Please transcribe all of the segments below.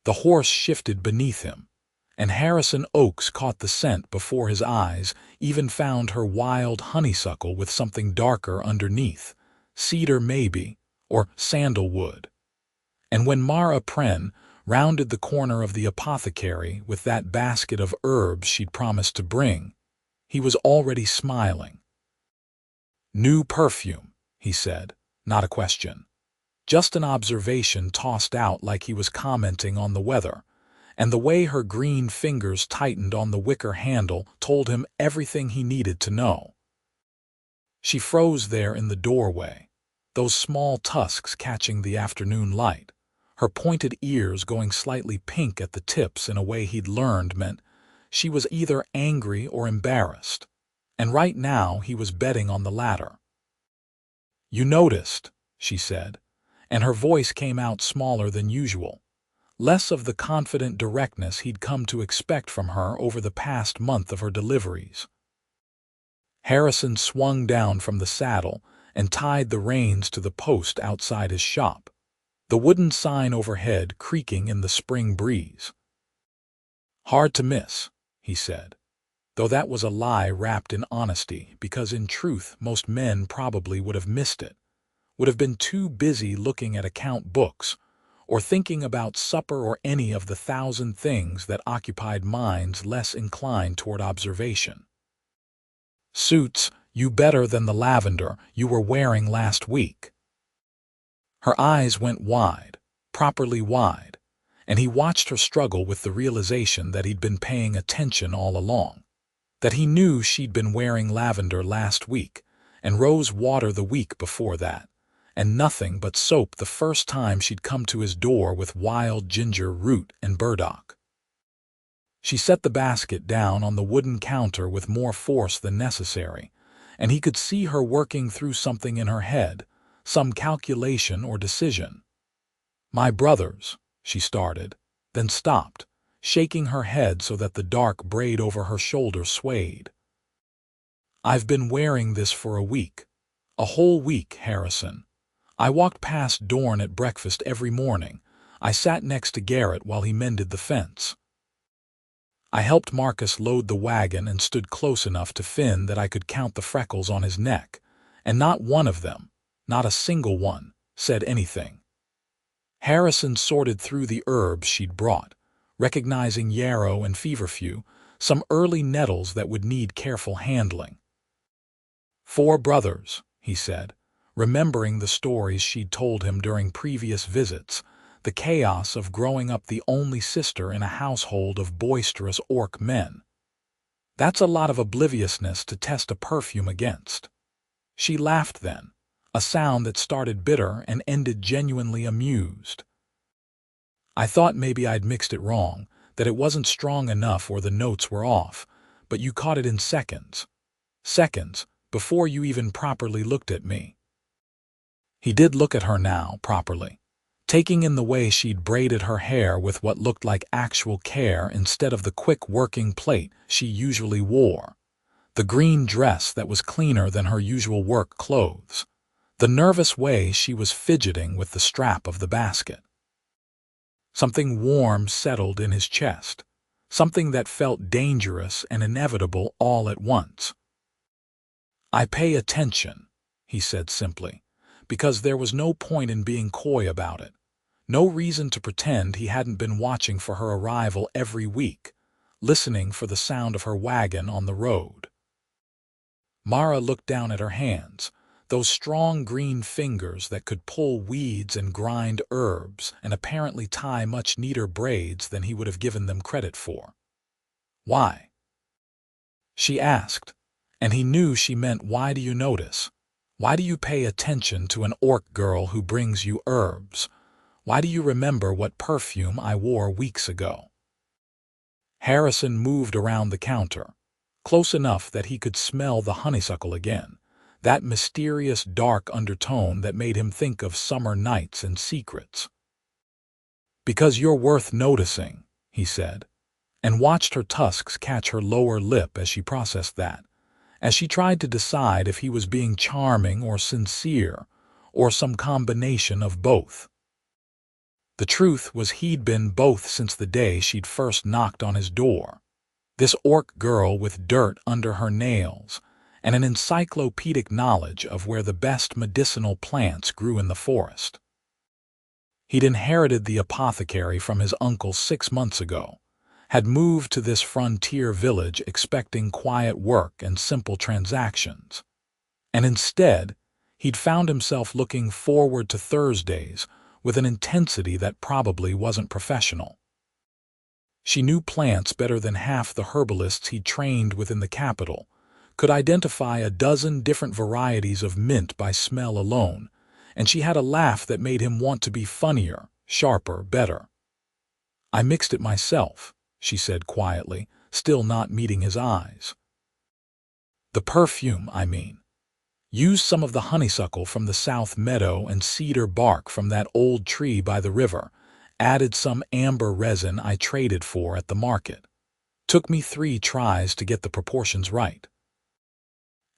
The horse shifted beneath him, and Harrison Oakes caught the scent before his eyes, even found her wild honeysuckle with something darker underneath, cedar maybe, or sandalwood. And when Mara Pren rounded the corner of the apothecary with that basket of herbs she'd promised to bring, he was already smiling. "New perfume," he said, not a question. Just an observation tossed out like he was commenting on the weather, and the way her green fingers tightened on the wicker handle told him everything he needed to know. She froze there in the doorway, those small tusks catching the afternoon light, her pointed ears going slightly pink at the tips in a way he'd learned meant she was either angry or embarrassed, and right now he was betting on the latter. "You noticed," she said, and her voice came out smaller than usual, less of the confident directness he'd come to expect from her over the past month of her deliveries. Harrison swung down from the saddle and tied the reins to the post outside his shop, the wooden sign overhead creaking in the spring breeze. "Hard to miss," he said, though that was a lie wrapped in honesty, because in truth most men probably would have missed it, would have been too busy looking at account books or thinking about supper or any of the thousand things that occupied minds less inclined toward observation. "Suits you better than the lavender you were wearing last week." Her eyes went wide, properly wide, and he watched her struggle with the realization that he'd been paying attention all along, that he knew she'd been wearing lavender last week and rose water the week before that, and nothing but soap the first time she'd come to his door with wild ginger root and burdock. She set the basket down on the wooden counter with more force than necessary, and he could see her working through something in her head, some calculation or decision. "My brothers," she started, then stopped, shaking her head so that the dark braid over her shoulder swayed. "I've been wearing this for a week. A whole week, Harrison. I walked past Dorn at breakfast every morning. I sat next to Garrett while he mended the fence. I helped Marcus load the wagon and stood close enough to Finn that I could count the freckles on his neck, and not one of them, not a single one, said anything." Harrison sorted through the herbs she'd brought, recognizing yarrow and feverfew, some early nettles that would need careful handling. "4 brothers," he said, remembering the stories she'd told him during previous visits, the chaos of growing up the only sister in a household of boisterous orc men. "That's a lot of obliviousness to test a perfume against." She laughed then, a sound that started bitter and ended genuinely amused. "I thought maybe I'd mixed it wrong, that it wasn't strong enough or the notes were off, but you caught it in seconds. Seconds, before you even properly looked at me." He did look at her now, properly, taking in the way she'd braided her hair with what looked like actual care instead of the quick working plait she usually wore, the green dress that was cleaner than her usual work clothes, the nervous way she was fidgeting with the strap of the basket. Something warm settled in his chest, something that felt dangerous and inevitable all at once. "I pay attention," he said simply, because there was no point in being coy about it, no reason to pretend he hadn't been watching for her arrival every week, listening for the sound of her wagon on the road. Mara looked down at her hands, those strong green fingers that could pull weeds and grind herbs and apparently tie much neater braids than he would have given them credit for. "Why?" she asked, and he knew she meant why do you notice? Why do you pay attention to an orc girl who brings you herbs? Why do you remember what perfume I wore weeks ago? Harrison moved around the counter, close enough that he could smell the honeysuckle again, that mysterious dark undertone that made him think of summer nights and secrets. "Because you're worth noticing," he said, and watched her tusks catch her lower lip as she processed that, as she tried to decide if he was being charming or sincere, or some combination of both. The truth was he'd been both since the day she'd first knocked on his door. This orc girl with dirt under her nails and an encyclopedic knowledge of where the best medicinal plants grew in the forest. He'd inherited the apothecary from his uncle 6 months ago, had moved to this frontier village expecting quiet work and simple transactions. And instead, he'd found himself looking forward to Thursdays with an intensity that probably wasn't professional. She knew plants better than half the herbalists he'd trained within the capital, could identify a dozen different varieties of mint by smell alone, and she had a laugh that made him want to be funnier, sharper, better. "I mixed it myself," she said quietly, still not meeting his eyes. "The perfume, I mean. Used some of the honeysuckle from the south meadow and cedar bark from that old tree by the river, added some amber resin I traded for at the market. Took me 3 tries to get the proportions right."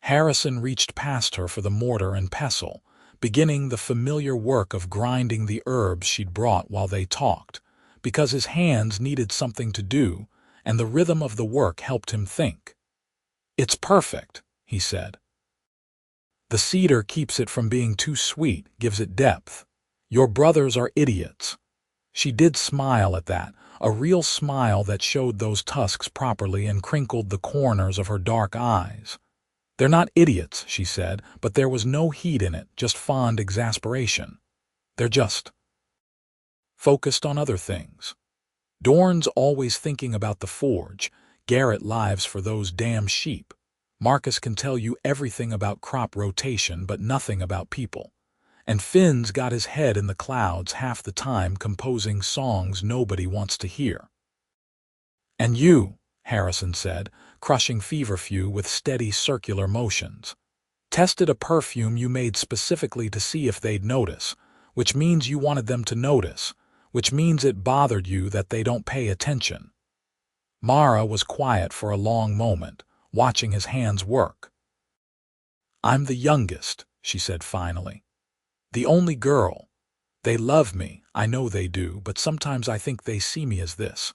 Harrison reached past her for the mortar and pestle, beginning the familiar work of grinding the herbs she'd brought while they talked, because his hands needed something to do, and the rhythm of the work helped him think. "It's perfect," he said. "The cedar keeps it from being too sweet, gives it depth. Your brothers are idiots." She did smile at that, a real smile that showed those tusks properly and crinkled the corners of her dark eyes. "They're not idiots," she said, but there was no heat in it, just fond exasperation. "They're just focused on other things. Dorn's always thinking about the forge. Garrett lives for those damn sheep. Marcus can tell you everything about crop rotation but nothing about people. And Finn's got his head in the clouds half the time composing songs nobody wants to hear." "And you," Harrison said, crushing feverfew with steady circular motions, "tested a perfume you made specifically to see if they'd notice, which means you wanted them to notice, which means it bothered you that they don't pay attention." Mara was quiet for a long moment, watching his hands work. "I'm the youngest," she said finally. "The only girl. They love me, I know they do, but sometimes I think they see me as this.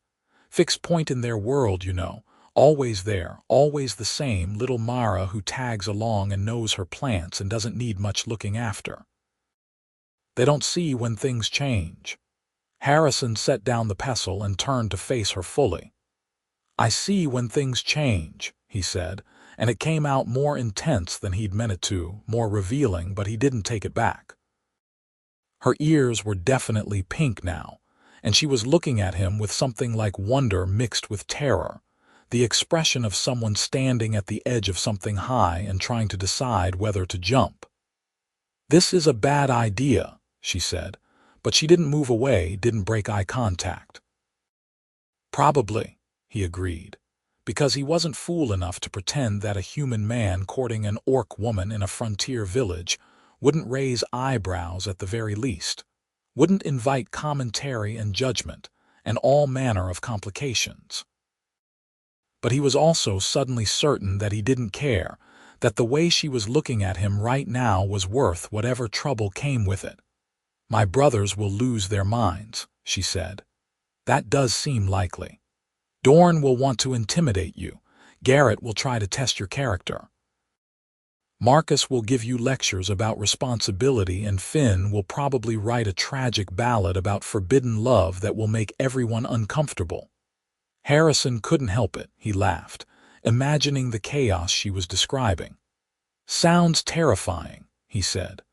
Fixed point in their world, you know. Always there, always the same little Mara who tags along and knows her plants and doesn't need much looking after. They don't see when things change." Harrison set down the pestle and turned to face her fully. "I see when things change," he said, and it came out more intense than he'd meant it to, more revealing, but he didn't take it back. Her ears were definitely pink now, and she was looking at him with something like wonder mixed with terror, the expression of someone standing at the edge of something high and trying to decide whether to jump. "This is a bad idea," she said, but she didn't move away, didn't break eye contact. "Probably," he agreed, because he wasn't fool enough to pretend that a human man courting an orc woman in a frontier village wouldn't raise eyebrows at the very least, wouldn't invite commentary and judgment, and all manner of complications. But he was also suddenly certain that he didn't care, that the way she was looking at him right now was worth whatever trouble came with it. "My brothers will lose their minds," she said. "That does seem likely. Dorn will want to intimidate you. Garrett will try to test your character. Marcus will give you lectures about responsibility, and Finn will probably write a tragic ballad about forbidden love that will make everyone uncomfortable." Harrison couldn't help it, he laughed, imagining the chaos she was describing. "Sounds terrifying," he said.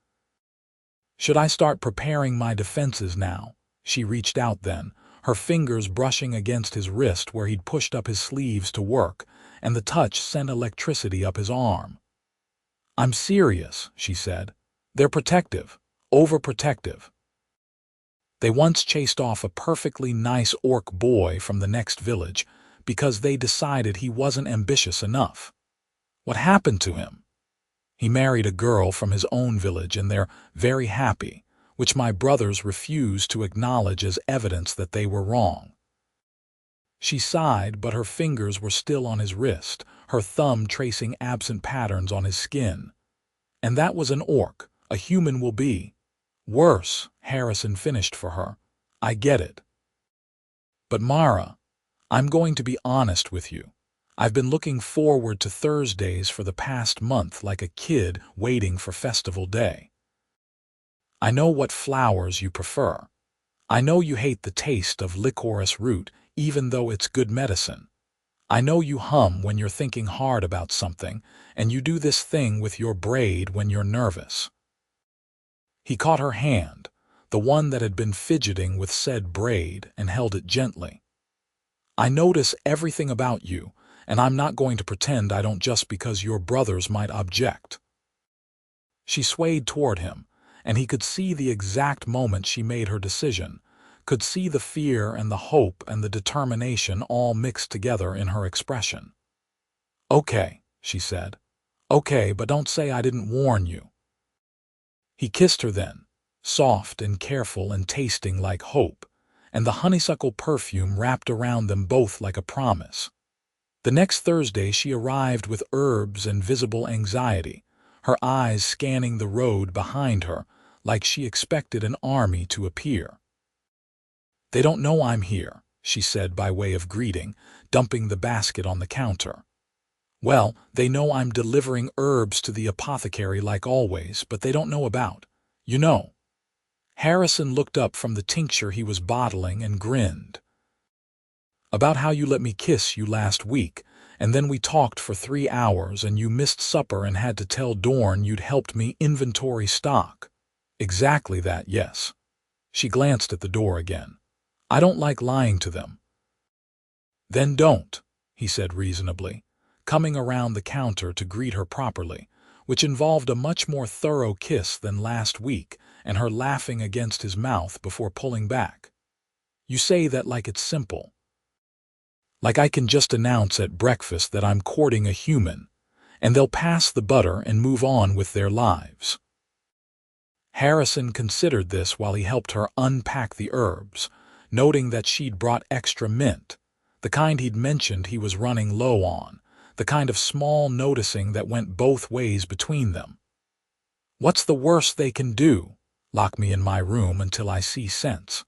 "Should I start preparing my defenses now?" She reached out then, her fingers brushing against his wrist where he'd pushed up his sleeves to work, and the touch sent electricity up his arm. "I'm serious," she said. "They're protective, overprotective. They once chased off a perfectly nice orc boy from the next village because they decided he wasn't ambitious enough. What happened to him? He married a girl from his own village and they're very happy, which my brothers refused to acknowledge as evidence that they were wrong." She sighed, but her fingers were still on his wrist, her thumb tracing absent patterns on his skin. "And that was an orc. A human will be worse," Harrison finished for her. I get it. But Mara, I'm going to be honest with you. I've been looking forward to Thursdays for the past month like a kid waiting for festival day. I know what flowers you prefer. I know you hate the taste of licorice root, even though it's good medicine. I know you hum when you're thinking hard about something, and you do this thing with your braid when you're nervous. He caught her hand, the one that had been fidgeting with said braid, and held it gently. I notice everything about you, and I'm not going to pretend I don't just because your brothers might object. She swayed toward him, and he could see the exact moment she made her decision, could see the fear and the hope and the determination all mixed together in her expression. Okay, she said. Okay, but don't say I didn't warn you. He kissed her then, soft and careful and tasting like hope, and the honeysuckle perfume wrapped around them both like a promise. The next Thursday she arrived with herbs and visible anxiety, her eyes scanning the road behind her like she expected an army to appear. They don't know I'm here, she said by way of greeting, dumping the basket on the counter. Well, they know I'm delivering herbs to the apothecary like always, but they don't know about, you know. Harrison looked up from the tincture he was bottling and grinned. About how you let me kiss you last week, and then we talked for 3 hours and you missed supper and had to tell Dorn you'd helped me inventory stock. Exactly that, yes. She glanced at the door again. I don't like lying to them. Then don't, he said reasonably, coming around the counter to greet her properly, which involved a much more thorough kiss than last week and her laughing against his mouth before pulling back. You say that like it's simple. Like I can just announce at breakfast that I'm courting a human, and they'll pass the butter and move on with their lives. Harrison considered this while he helped her unpack the herbs, noting that she'd brought extra mint, the kind he'd mentioned he was running low on, the kind of small noticing that went both ways between them. What's the worst they can do? Lock me in my room until I see sense.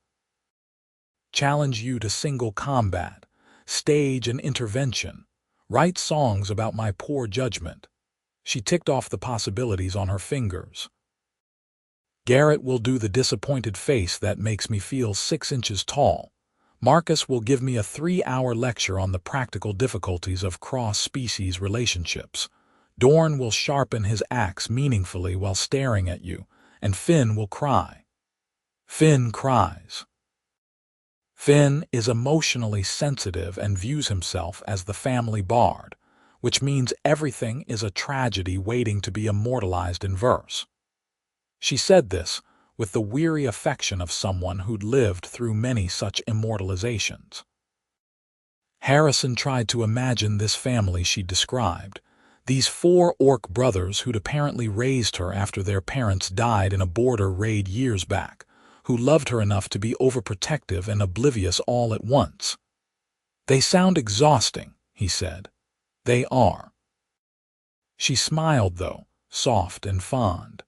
Challenge you to single combat, stage an intervention, write songs about my poor judgment. She ticked off the possibilities on her fingers. Garrett will do the disappointed face that makes me feel 6 inches tall. Marcus will give me a 3-hour lecture on the practical difficulties of cross-species relationships. Dorn will sharpen his axe meaningfully while staring at you, and Finn will cry. Finn cries. Finn is emotionally sensitive and views himself as the family bard, which means everything is a tragedy waiting to be immortalized in verse. She said this with the weary affection of someone who'd lived through many such immortalizations. Harrison tried to imagine this family she described, these 4 orc brothers who'd apparently raised her after their parents died in a border raid years back, who loved her enough to be overprotective and oblivious all at once. They sound exhausting, he said. They are. She smiled, though, soft and fond.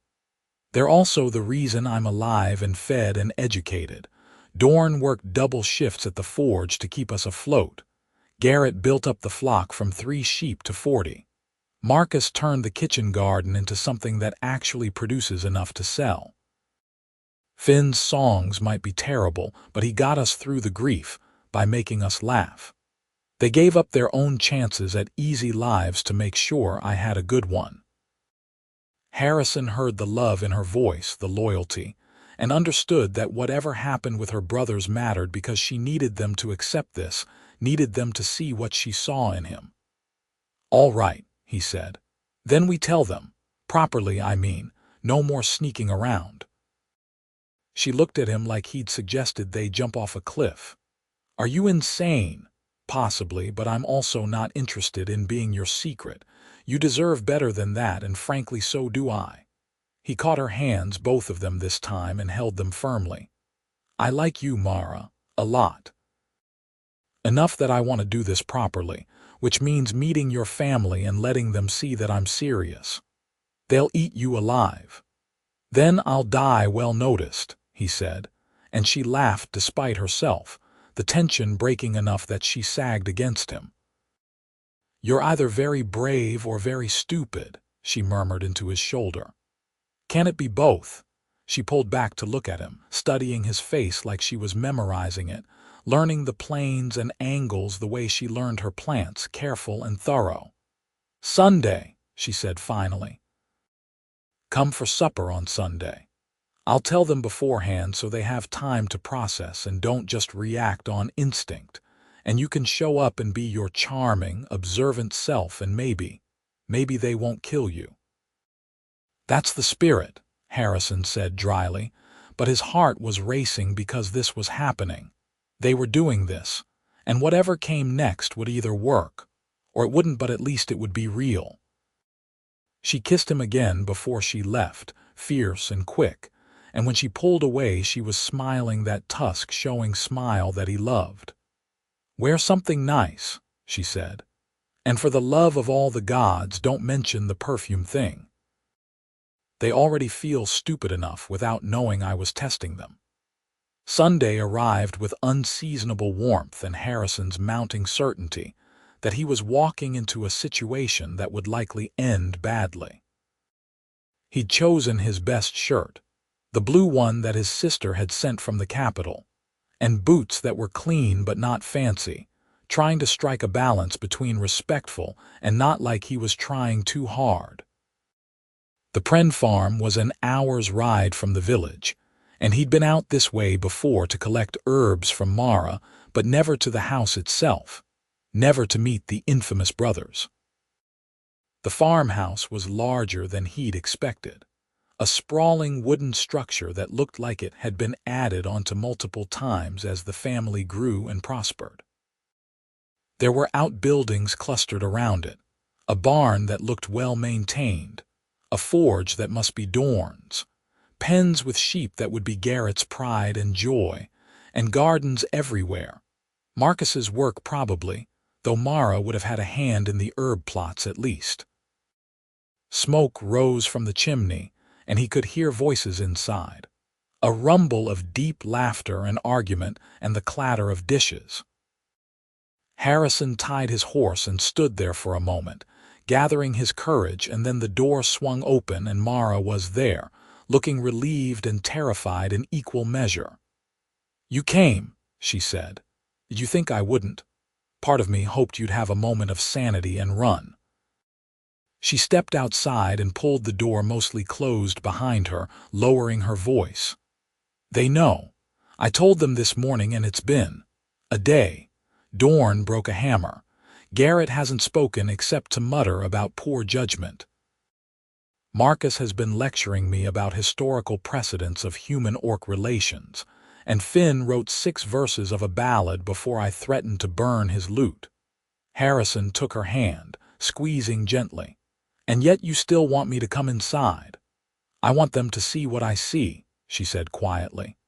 They're also the reason I'm alive and fed and educated. Dorn worked double shifts at the forge to keep us afloat. Garrett built up the flock from 3 sheep to 40. Marcus turned the kitchen garden into something that actually produces enough to sell. Finn's songs might be terrible, but he got us through the grief by making us laugh. They gave up their own chances at easy lives to make sure I had a good one. Harrison heard the love in her voice, the loyalty, and understood that whatever happened with her brothers mattered because she needed them to accept this, needed them to see what she saw in him. All right, he said. Then we tell them. Properly, I mean. No more sneaking around. She looked at him like he'd suggested they jump off a cliff. Are you insane? Possibly, but I'm also not interested in being your secret. You deserve better than that, and frankly so do I. He caught her hands, both of them this time, and held them firmly. I like you, Mara, a lot. Enough that I want to do this properly, which means meeting your family and letting them see that I'm serious. They'll eat you alive. Then I'll die well noticed, he said, and she laughed despite herself, the tension breaking enough that she sagged against him. "You're either very brave or very stupid," she murmured into his shoulder. "Can it be both?" She pulled back to look at him, studying his face like she was memorizing it, learning the planes and angles the way she learned her plants, careful and thorough. "Sunday," she said finally. "Come for supper on Sunday. I'll tell them beforehand so they have time to process and don't just react on instinct. And you can show up and be your charming, observant self, and maybe they won't kill you." "That's the spirit," Harrison said dryly, but his heart was racing because this was happening. They were doing this, and whatever came next would either work, or it wouldn't, but at least it would be real. She kissed him again before she left, fierce and quick, and when she pulled away she was smiling that tusk-showing smile that he loved. "Wear something nice," she said, "and for the love of all the gods, don't mention the perfume thing. They already feel stupid enough without knowing I was testing them." Sunday arrived with unseasonable warmth and Harrison's mounting certainty that he was walking into a situation that would likely end badly. He'd chosen his best shirt, the blue one that his sister had sent from the capital, and boots that were clean but not fancy, trying to strike a balance between respectful and not like he was trying too hard. The Pren farm was an hour's ride from the village, and he'd been out this way before to collect herbs from Mara, but never to the house itself, never to meet the infamous brothers. The farmhouse was larger than he'd expected, a sprawling wooden structure that looked like it had been added onto multiple times as the family grew and prospered. There were outbuildings clustered around it, a barn that looked well-maintained, a forge that must be Dorn's, pens with sheep that would be Garrett's pride and joy, and gardens everywhere. Marcus's work probably, though Mara would have had a hand in the herb plots at least. Smoke rose from the chimney, and he could hear voices inside, a rumble of deep laughter and argument and the clatter of dishes. Harrison tied his horse and stood there for a moment, gathering his courage, and then the door swung open and Mara was there, looking relieved and terrified in equal measure. "You came," she said. "Did you think I wouldn't? Part of me hoped you'd have a moment of sanity and run." She stepped outside and pulled the door mostly closed behind her, lowering her voice. "They know. I told them this morning, and it's been a day. Dorn broke a hammer. Garrett hasn't spoken except to mutter about poor judgment. Marcus has been lecturing me about historical precedents of human-orc relations, and Finn wrote 6 verses of a ballad before I threatened to burn his loot." Harrison took her hand, squeezing gently. "And yet you still want me to come inside." "I want them to see what I see," she said quietly.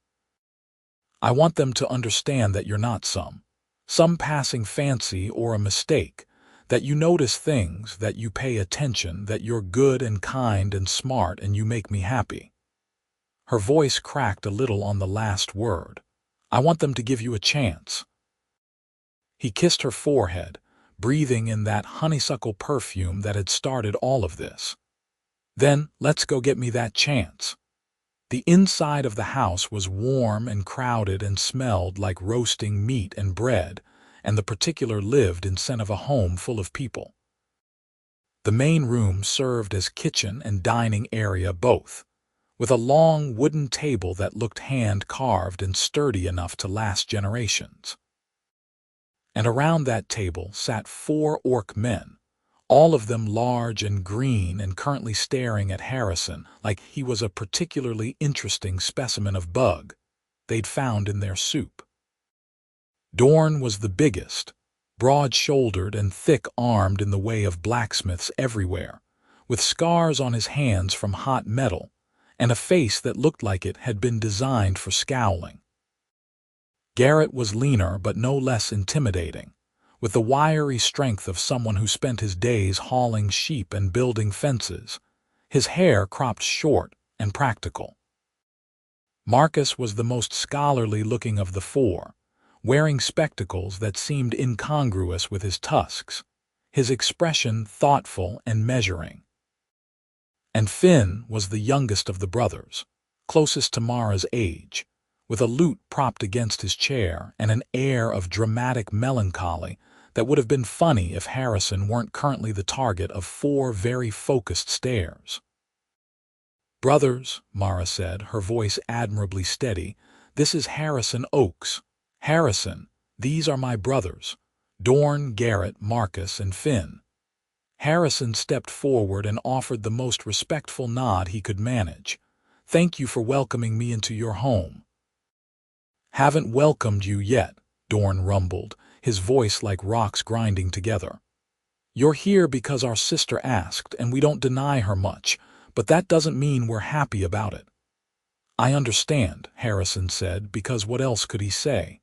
"I want them to understand that you're not some passing fancy or a mistake, that you notice things, that you pay attention, that you're good and kind and smart, and you make me happy." Her voice cracked a little on the last word. "I want them to give you a chance." He kissed her forehead, breathing in that honeysuckle perfume that had started all of this. "Then let's go get me that chance." The inside of the house was warm and crowded and smelled like roasting meat and bread, and the particular lived in sense of a home full of people. The main room served as kitchen and dining area both, with a long wooden table that looked hand-carved and sturdy enough to last generations. And around that table sat 4 orc men, all of them large and green and currently staring at Harrison like he was a particularly interesting specimen of bug they'd found in their soup. Dorn was the biggest, broad-shouldered and thick-armed in the way of blacksmiths everywhere, with scars on his hands from hot metal, and a face that looked like it had been designed for scowling. Garrett was leaner but no less intimidating, with the wiry strength of someone who spent his days hauling sheep and building fences, his hair cropped short and practical. Marcus was the most scholarly-looking of the four, wearing spectacles that seemed incongruous with his tusks, his expression thoughtful and measuring. And Finn was the youngest of the brothers, closest to Mara's age, with a lute propped against his chair and an air of dramatic melancholy that would have been funny if Harrison weren't currently the target of four very focused stares. "Brothers," Mara said, her voice admirably steady, "this is Harrison Oakes. Harrison, these are my brothers, Dorn, Garrett, Marcus, and Finn." Harrison stepped forward and offered the most respectful nod he could manage. "Thank you for welcoming me into your home." "Haven't welcomed you yet," Dorn rumbled, his voice like rocks grinding together. "You're here because our sister asked, and we don't deny her much, but that doesn't mean we're happy about it." "I understand," Harrison said, because what else could he say?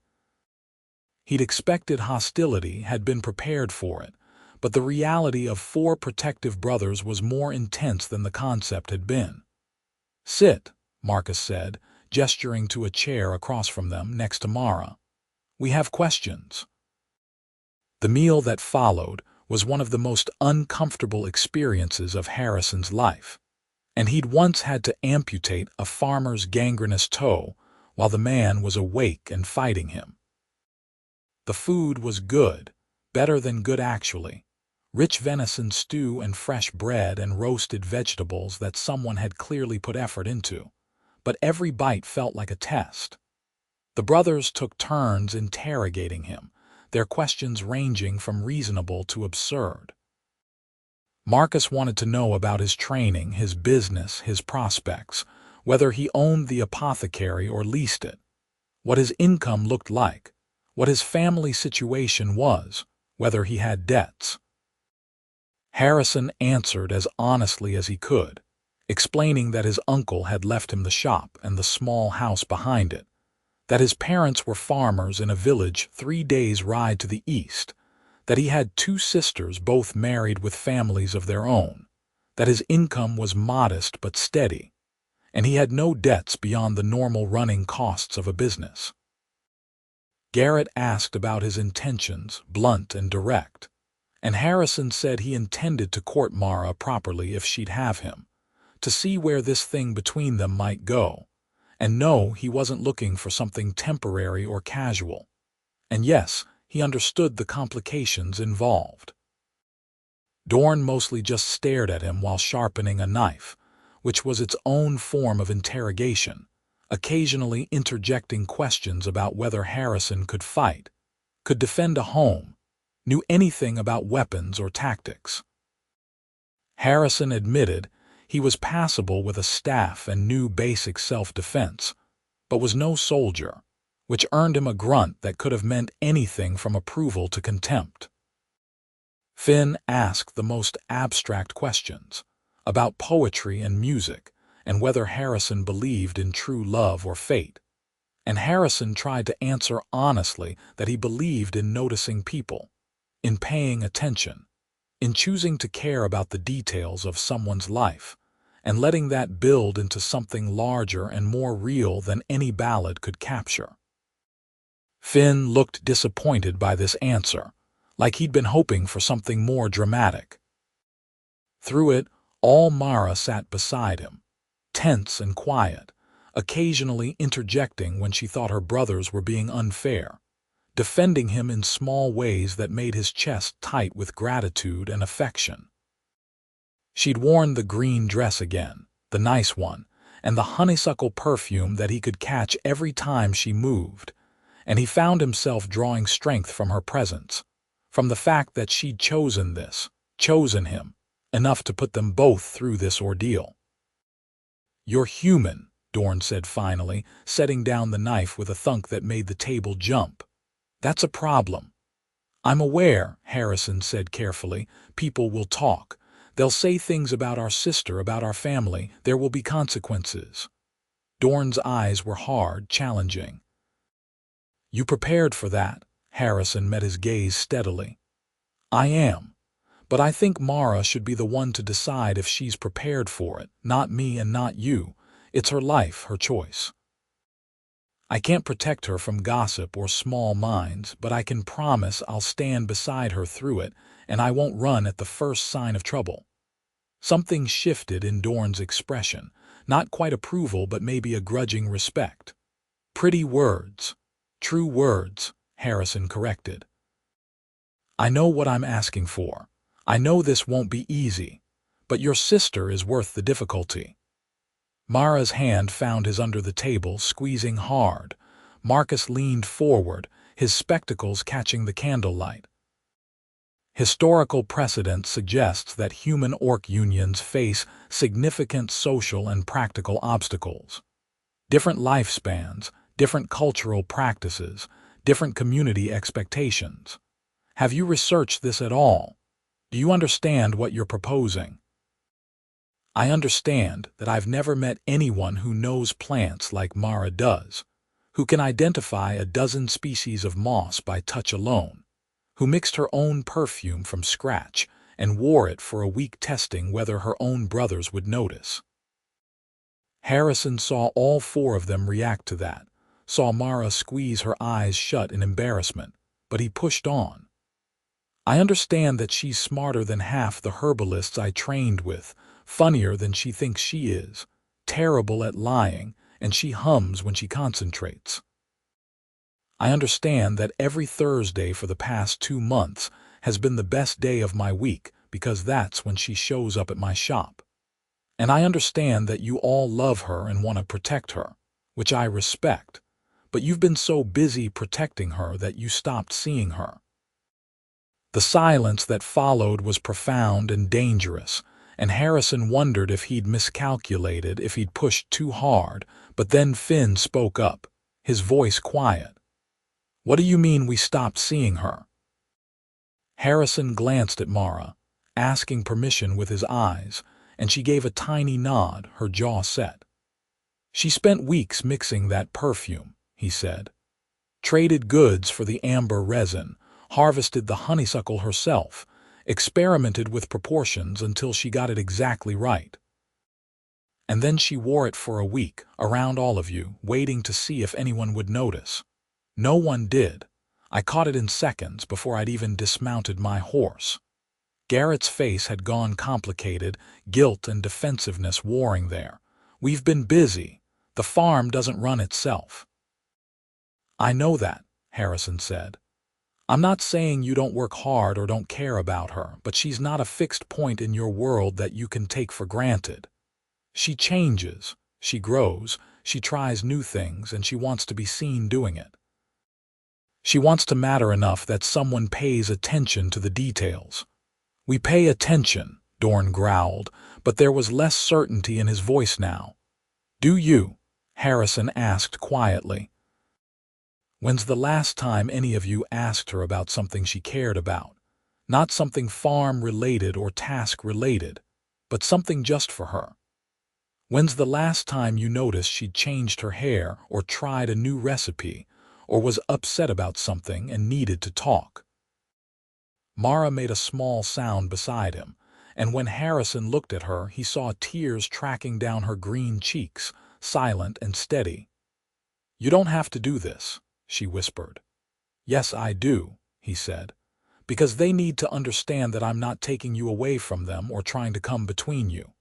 He'd expected hostility, had been prepared for it, but the reality of four protective brothers was more intense than the concept had been. "Sit," Marcus said, gesturing to a chair across from them next to Mara. "We have questions." The meal that followed was one of the most uncomfortable experiences of Harrison's life, and he'd once had to amputate a farmer's gangrenous toe while the man was awake and fighting him. The food was good, better than good actually. Rich venison stew and fresh bread and roasted vegetables that someone had clearly put effort into. But every bite felt like a test. The brothers took turns interrogating him, their questions ranging from reasonable to absurd. Marcus wanted to know about his training, his business, his prospects, whether he owned the apothecary or leased it, what his income looked like, what his family situation was, whether he had debts. Harrison answered as honestly as he could, explaining that his uncle had left him the shop and the small house behind it, that his parents were farmers in a village 3 days' ride to the east, that he had 2 sisters both married with families of their own, that his income was modest but steady, and he had no debts beyond the normal running costs of a business. Garrett asked about his intentions, blunt and direct, and Harrison said he intended to court Mara properly if she'd have him, to see where this thing between them might go, and no, he wasn't looking for something temporary or casual. And yes, he understood the complications involved. Dorn mostly just stared at him while sharpening a knife, which was its own form of interrogation, occasionally interjecting questions about whether Harrison could fight, could defend a home, knew anything about weapons or tactics. Harrison admitted he was passable with a staff and knew basic self-defense, but was no soldier, which earned him a grunt that could have meant anything from approval to contempt. Finn asked the most abstract questions, about poetry and music, and whether Harrison believed in true love or fate, and Harrison tried to answer honestly that he believed in noticing people, in paying attention, in choosing to care about the details of someone's life, and letting that build into something larger and more real than any ballad could capture. Finn looked disappointed by this answer, like he'd been hoping for something more dramatic. Through it all, Mara sat beside him, tense and quiet, occasionally interjecting when she thought her brothers were being unfair, defending him in small ways that made his chest tight with gratitude and affection. She'd worn the green dress again, the nice one, and the honeysuckle perfume that he could catch every time she moved, and he found himself drawing strength from her presence, from the fact that she'd chosen this, chosen him, enough to put them both through this ordeal. "You're human," Dorn said finally, setting down the knife with a thunk that made the table jump. "That's a problem." "I'm aware," Harrison said carefully. "People will talk. They'll say things about our sister, about our family. There will be consequences." Dorn's eyes were hard, challenging. "You prepared for that?" Harrison met his gaze steadily. "I am. But I think Mara should be the one to decide if she's prepared for it, not me and not you. It's her life, her choice." I can't protect her from gossip or small minds, but I can promise I'll stand beside her through it, and I won't run at the first sign of trouble." Something shifted in Dorn's expression, not quite approval but maybe a grudging respect. "Pretty words. True words," Harrison corrected. "I know what I'm asking for. I know this won't be easy, but your sister is worth the difficulty." Mara's hand found his under the table, squeezing hard. Marcus leaned forward, his spectacles catching the candlelight. "Historical precedent suggests that human-orc unions face significant social and practical obstacles. Different lifespans, different cultural practices, different community expectations. Have you researched this at all? Do you understand what you're proposing?" "I understand that I've never met anyone who knows plants like Mara does, who can identify a dozen species of moss by touch alone, who mixed her own perfume from scratch and wore it for a week testing whether her own brothers would notice." Harrison saw all four of them react to that, saw Mara squeeze her eyes shut in embarrassment, but he pushed on. "I understand that she's smarter than half the herbalists I trained with, funnier than she thinks she is, terrible at lying, and she hums when she concentrates. I understand that every Thursday for the past 2 months has been the best day of my week because that's when she shows up at my shop. And I understand that you all love her and want to protect her, which I respect, but you've been so busy protecting her that you stopped seeing her." The silence that followed was profound and dangerous, and Harrison wondered if he'd miscalculated, if he'd pushed too hard, but then Finn spoke up, his voice quiet. "What do you mean we stopped seeing her?" Harrison glanced at Mara, asking permission with his eyes, and she gave a tiny nod, her jaw set. "She spent weeks mixing that perfume," he said. "Traded goods for the amber resin, harvested the honeysuckle herself, experimented with proportions until she got it exactly right. And then she wore it for a week, around all of you, waiting to see if anyone would notice. No one did. I caught it in seconds before I'd even dismounted my horse." Garrett's face had gone complicated, guilt and defensiveness warring there. "We've been busy. The farm doesn't run itself." "I know that," Harrison said. "I'm not saying you don't work hard or don't care about her, but she's not a fixed point in your world that you can take for granted. She changes, she grows, she tries new things, and she wants to be seen doing it. She wants to matter enough that someone pays attention to the details." "We pay attention," Dorn growled, but there was less certainty in his voice now. "Do you?" Harrison asked quietly. "When's the last time any of you asked her about something she cared about? Not something farm-related or task-related, but something just for her. When's the last time you noticed she'd changed her hair or tried a new recipe, or was upset about something and needed to talk?" Mara made a small sound beside him, and when Harrison looked at her, he saw tears tracking down her green cheeks, silent and steady. "You don't have to do this," she whispered. "Yes, I do," he said, "because they need to understand that I'm not taking you away from them or trying to come between you.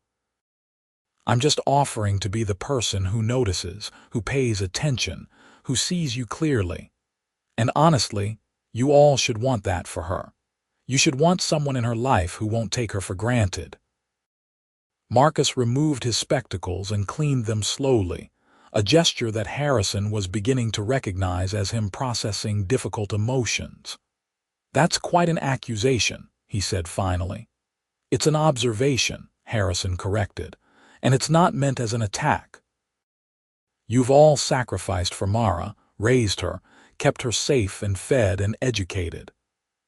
I'm just offering to be the person who notices, who pays attention, who sees you clearly. And honestly, you all should want that for her. You should want someone in her life who won't take her for granted." Marcus removed his spectacles and cleaned them slowly, a gesture that Harrison was beginning to recognize as him processing difficult emotions. "That's quite an accusation," he said finally. "It's an observation," Harrison corrected, "and it's not meant as an attack. You've all sacrificed for Mara, raised her, kept her safe and fed and educated.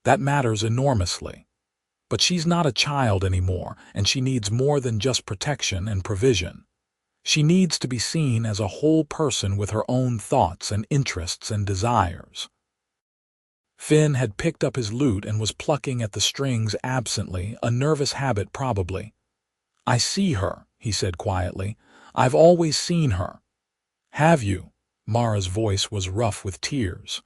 That matters enormously. But she's not a child anymore, and she needs more than just protection and provision. She needs to be seen as a whole person with her own thoughts and interests and desires." Finn had picked up his lute and was plucking at the strings absently, a nervous habit probably. "I see her," he said quietly. "I've always seen her." "Have you?" Mara's voice was rough with tears.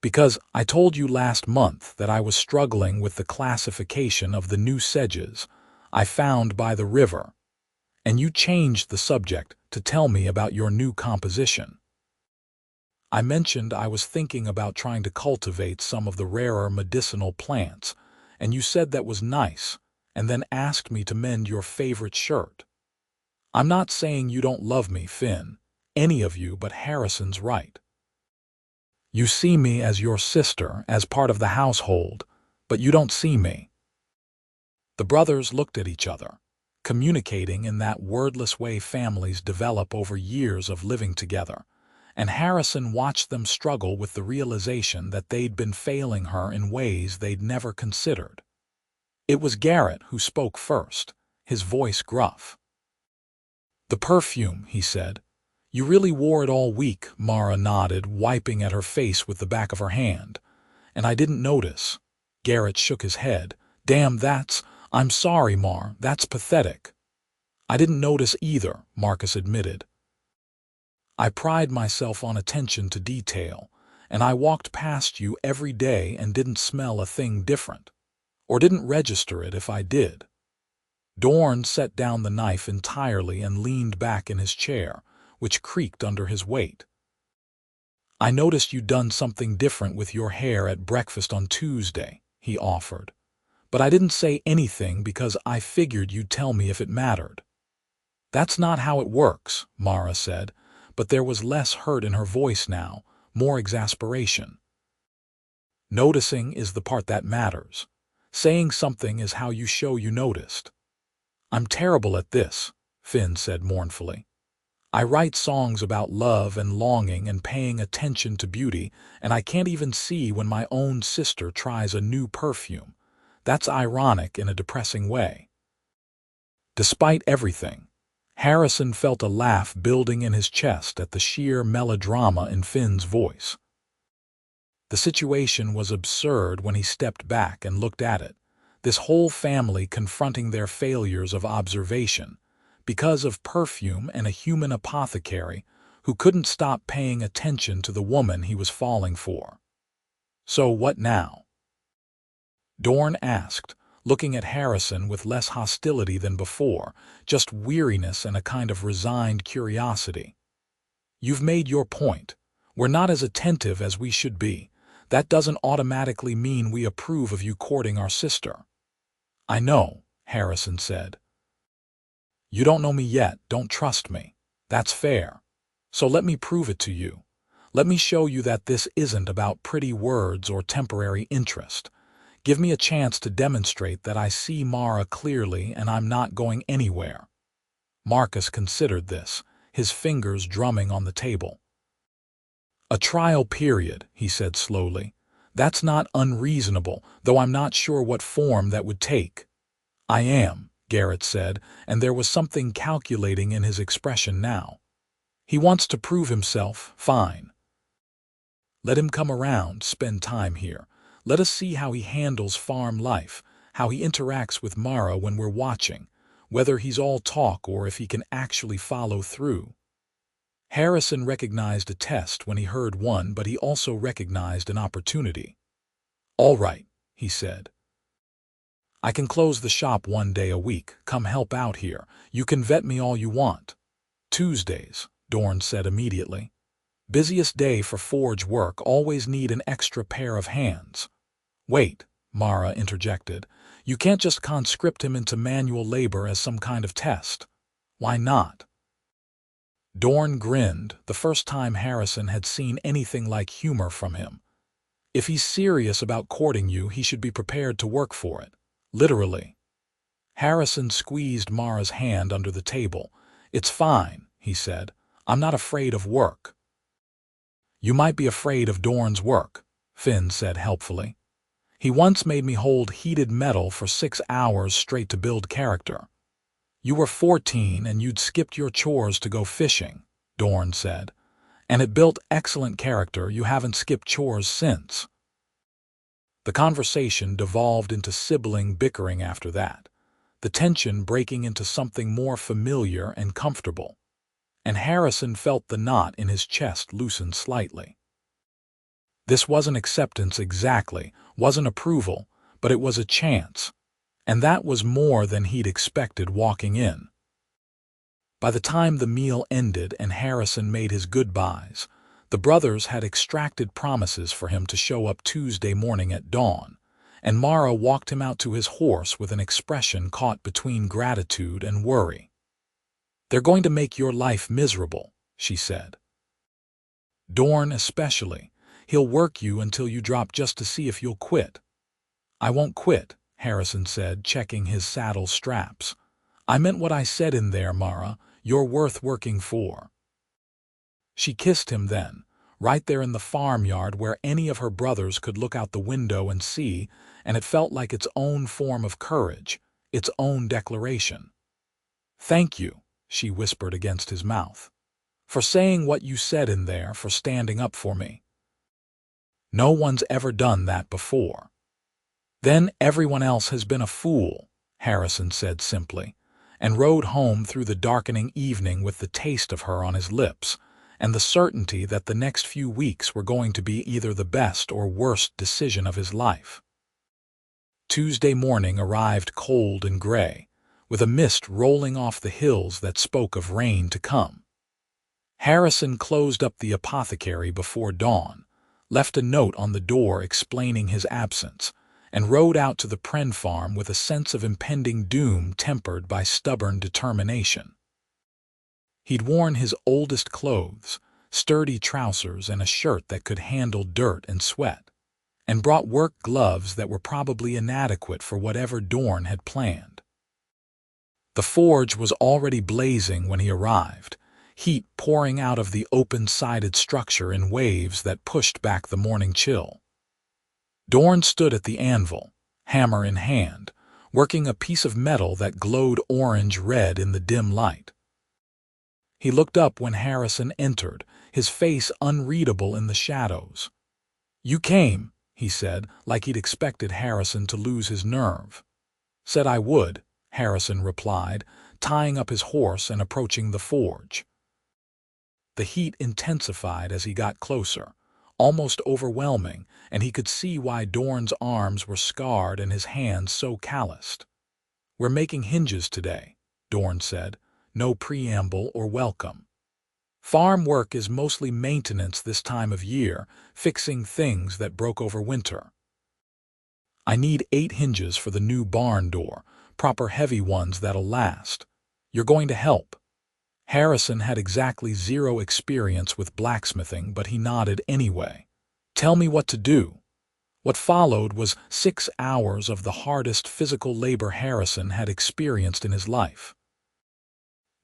Because I told you last month that I was struggling with the classification of the new sedges I found by the river, and you changed the subject to tell me about your new composition. I mentioned I was thinking about trying to cultivate some of the rarer medicinal plants, and you said that was nice, and then asked me to mend your favorite shirt. I'm not saying you don't love me, Finn, any of you, but Harrison's right. You see me as your sister, as part of the household, but you don't see me. The brothers looked at each other, communicating in that wordless way families develop over years of living together, and Harrison watched them struggle with the realization that they'd been failing her in ways they'd never considered. It was Garrett who spoke first, his voice gruff. "The perfume," he said. "You really wore it all week," Mara nodded, wiping at her face with the back of her hand. "And I didn't notice." Garrett shook his head. "Damn, I'm sorry, Mar, that's pathetic." "I didn't notice either," Marcus admitted. "I pride myself on attention to detail, and I walked past you every day and didn't smell a thing different. Or didn't register it if I did." Dorn set down the knife entirely and leaned back in his chair, which creaked under his weight. "I noticed you'd done something different with your hair at breakfast on Tuesday," he offered. "But I didn't say anything because I figured you'd tell me if it mattered." "That's not how it works," Mara said, but there was less hurt in her voice now, more exasperation. "Noticing is the part that matters. Saying something is how you show you noticed." "I'm terrible at this," Finn said mournfully. "I write songs about love and longing and paying attention to beauty, and I can't even see when my own sister tries a new perfume. That's ironic in a depressing way." Despite everything, Harrison felt a laugh building in his chest at the sheer melodrama in Finn's voice. The situation was absurd when he stepped back and looked at it, this whole family confronting their failures of observation, because of perfume and a human apothecary who couldn't stop paying attention to the woman he was falling for. "So what now?" Dorn asked, looking at Harrison with less hostility than before, just weariness and a kind of resigned curiosity. "You've made your point. We're not as attentive as we should be. That doesn't automatically mean we approve of you courting our sister." "I know," Harrison said. "You don't know me yet, don't trust me. That's fair. So let me prove it to you. Let me show you that this isn't about pretty words or temporary interest. Give me a chance to demonstrate that I see Mara clearly and I'm not going anywhere." Marcus considered this, his fingers drumming on the table. "A trial period," he said slowly. "That's not unreasonable, though I'm not sure what form that would take." "I am," Garrett said, and there was something calculating in his expression now. "He wants to prove himself, fine. Let him come around, spend time here. Let us see how he handles farm life, how he interacts with Mara when we're watching, whether he's all talk or if he can actually follow through." Harrison recognized a test when he heard one, but he also recognized an opportunity. "All right," he said. "I can close the shop one day a week. Come help out here. You can vet me all you want." "Tuesdays," Dorn said immediately. "Busiest day for forge work, always need an extra pair of hands." "Wait," Mara interjected. "You can't just conscript him into manual labor as some kind of test." "Why not?" Dorn grinned, the first time Harrison had seen anything like humor from him. "If he's serious about courting you, he should be prepared to work for it. Literally." Harrison squeezed Mara's hand under the table. "It's fine," he said. "I'm not afraid of work." "You might be afraid of Dorn's work," Finn said helpfully. "He once made me hold heated metal for 6 hours straight to build character." "You were 14 and you'd skipped your chores to go fishing," Dorn said. "And it built excellent character. You haven't skipped chores since." The conversation devolved into sibling bickering after that, the tension breaking into something more familiar and comfortable. and Harrison felt the knot in his chest loosen slightly. This wasn't acceptance exactly, wasn't approval, but it was a chance, and that was more than he'd expected walking in. By the time the meal ended and Harrison made his goodbyes, the brothers had extracted promises for him to show up Tuesday morning at dawn, and Mara walked him out to his horse with an expression caught between gratitude and worry. "They're going to make your life miserable," she said. "Dorn especially. He'll work you until you drop just to see if you'll quit." "I won't quit," Harrison said, checking his saddle straps. "I meant what I said in there, Mara. You're worth working for." She kissed him then, right there in the farmyard where any of her brothers could look out the window and see, and it felt like its own form of courage, its own declaration. "Thank you," she whispered against his mouth, "for saying what you said in there, for standing up for me. No one's ever done that before." "Then everyone else has been a fool," Harrison said simply, and rode home through the darkening evening with the taste of her on his lips, and the certainty that the next few weeks were going to be either the best or worst decision of his life. Tuesday morning arrived cold and gray, with a mist rolling off the hills that spoke of rain to come. Harrison closed up the apothecary before dawn, left a note on the door explaining his absence, and rode out to the Pren farm with a sense of impending doom tempered by stubborn determination. He'd worn his oldest clothes, sturdy trousers and a shirt that could handle dirt and sweat, and brought work gloves that were probably inadequate for whatever Dorn had planned. The forge was already blazing when he arrived, heat pouring out of the open-sided structure in waves that pushed back the morning chill. Dorn stood at the anvil, hammer in hand, working a piece of metal that glowed orange-red in the dim light. He looked up when Harrison entered, his face unreadable in the shadows. "You came," he said, like he'd expected Harrison to lose his nerve. "Said I would," Harrison replied, tying up his horse and approaching the forge. The heat intensified as he got closer, almost overwhelming, and he could see why Dorn's arms were scarred and his hands so calloused. "We're making hinges today," Dorn said, no preamble or welcome. "Farm work is mostly maintenance this time of year, fixing things that broke over winter. I need 8 hinges for the new barn door, proper heavy ones that'll last. You're going to help?" Harrison had exactly 0 experience with blacksmithing, but he nodded anyway. "Tell me what to do." What followed was 6 hours of the hardest physical labor Harrison had experienced in his life.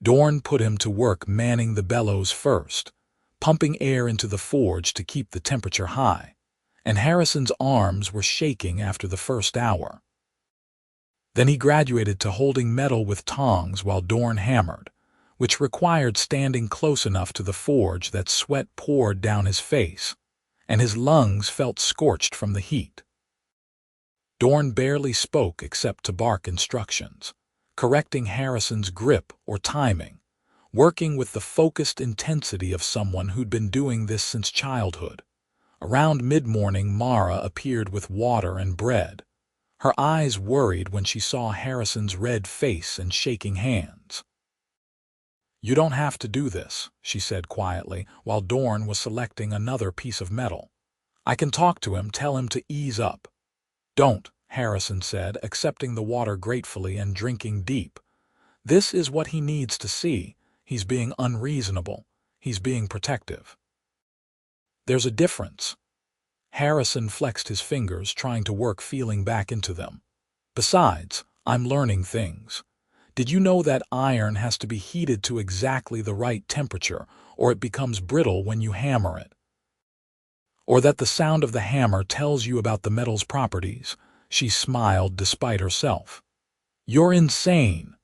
Dorn put him to work manning the bellows first, pumping air into the forge to keep the temperature high, and Harrison's arms were shaking after the first hour. Then he graduated to holding metal with tongs while Dorn hammered, which required standing close enough to the forge that sweat poured down his face, and his lungs felt scorched from the heat. Dorn barely spoke except to bark instructions, correcting Harrison's grip or timing, working with the focused intensity of someone who'd been doing this since childhood. Around mid-morning, Mara appeared with water and bread. Her eyes worried when she saw Harrison's red face and shaking hands. "You don't have to do this," she said quietly, while Dorn was selecting another piece of metal. "I can talk to him, tell him to ease up." "Don't," Harrison said, accepting the water gratefully and drinking deep. "This is what he needs to see. He's being unreasonable. He's being protective." "There's a difference." Harrison flexed his fingers, trying to work feeling back into them. "Besides, I'm learning things. Did you know that iron has to be heated to exactly the right temperature, or it becomes brittle when you hammer it? Or that the sound of the hammer tells you about the metal's properties?" She smiled despite herself. "You're insane."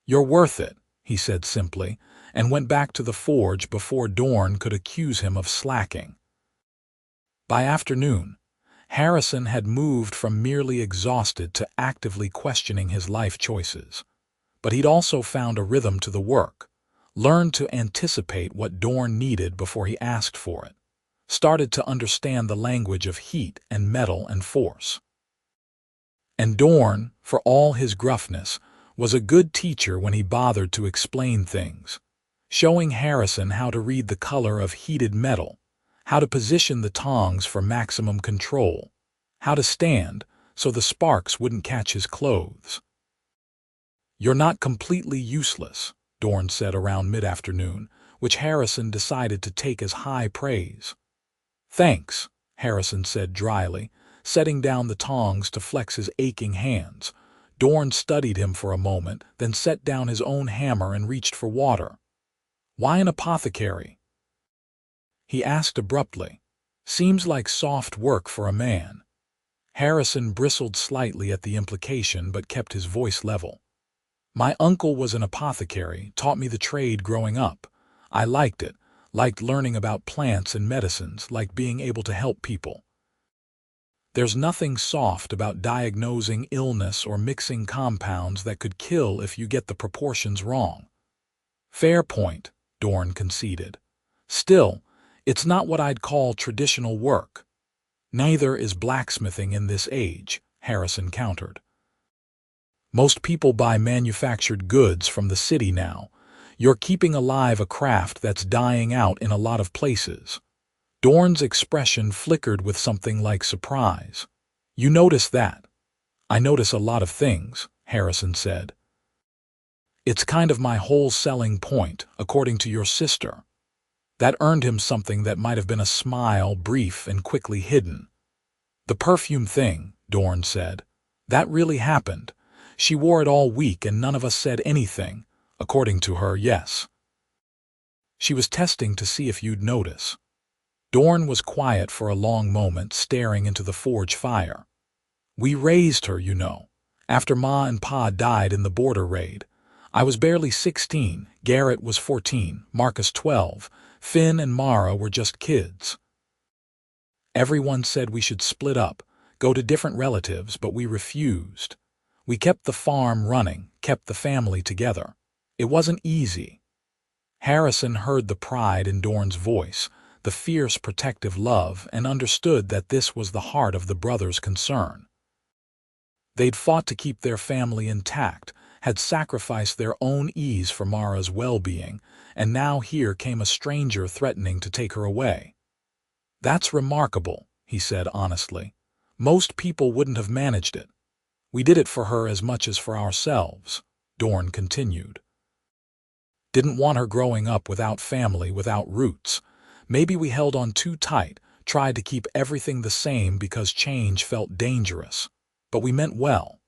"You're worth it," he said simply, and went back to the forge before Dorn could accuse him of slacking. By afternoon, Harrison had moved from merely exhausted to actively questioning his life choices. But he'd also found a rhythm to the work, learned to anticipate what Dorn needed before he asked for it, started to understand the language of heat and metal and force. And Dorn, for all his gruffness, was a good teacher when he bothered to explain things, showing Harrison how to read the color of heated metal, how to position the tongs for maximum control, how to stand so the sparks wouldn't catch his clothes. "You're not completely useless," Dorn said around mid-afternoon, which Harrison decided to take as high praise. "Thanks," Harrison said dryly, setting down the tongs to flex his aching hands. Dorn studied him for a moment, then set down his own hammer and reached for water. "Why an apothecary?" he asked abruptly. "Seems like soft work for a man." Harrison bristled slightly at the implication but kept his voice level. "My uncle was an apothecary, taught me the trade growing up. I liked it, liked learning about plants and medicines, liked being able to help people. There's nothing soft about diagnosing illness or mixing compounds that could kill if you get the proportions wrong." "Fair point," Dorn conceded. "Still, it's not what I'd call traditional work." "Neither is blacksmithing in this age," Harrison countered. "Most people buy manufactured goods from the city now. You're keeping alive a craft that's dying out in a lot of places." Dorn's expression flickered with something like surprise. "You notice that?" "I notice a lot of things," Harrison said. "It's kind of my whole selling point, according to your sister." That earned him something that might have been a smile, brief and quickly hidden. "The perfume thing," Dorn said. "That really happened. She wore it all week and none of us said anything. According to her, yes. She was testing to see if you'd notice." Dorn was quiet for a long moment, staring into the forge fire. "We raised her, you know, after Ma and Pa died in the border raid. I was barely 16, Garrett was 14, Marcus 12, Finn and Mara were just kids. Everyone said we should split up, go to different relatives, but we refused. We kept the farm running, kept the family together. It wasn't easy." Harrison heard the pride in Dorn's voice, the fierce protective love, and understood that this was the heart of the brothers' concern. They'd fought to keep their family intact, had sacrificed their own ease for Mara's well-being, and now here came a stranger threatening to take her away. "That's remarkable," he said honestly. "Most people wouldn't have managed it. We did it for her as much as for ourselves," Dorn continued. "Didn't want her growing up without family, without roots. Maybe we held on too tight, tried to keep everything the same because change felt dangerous. But we meant well."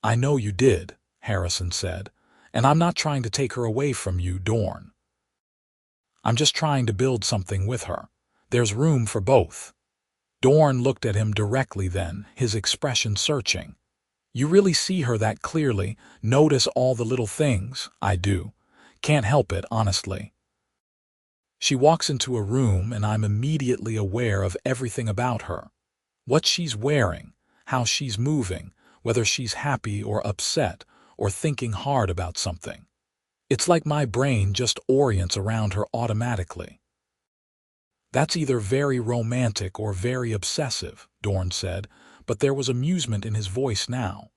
"I know you did," Harrison said, "and I'm not trying to take her away from you, Dorn. I'm just trying to build something with her. There's room for both." Dorn looked at him directly then, his expression searching. "You really see her that clearly, notice all the little things?" "I do. Can't help it, honestly. She walks into a room and I'm immediately aware of everything about her. What she's wearing, how she's moving, whether she's happy or upset, or thinking hard about something. It's like my brain just orients around her automatically." "That's either very romantic or very obsessive," Dorn said, but there was amusement in his voice now.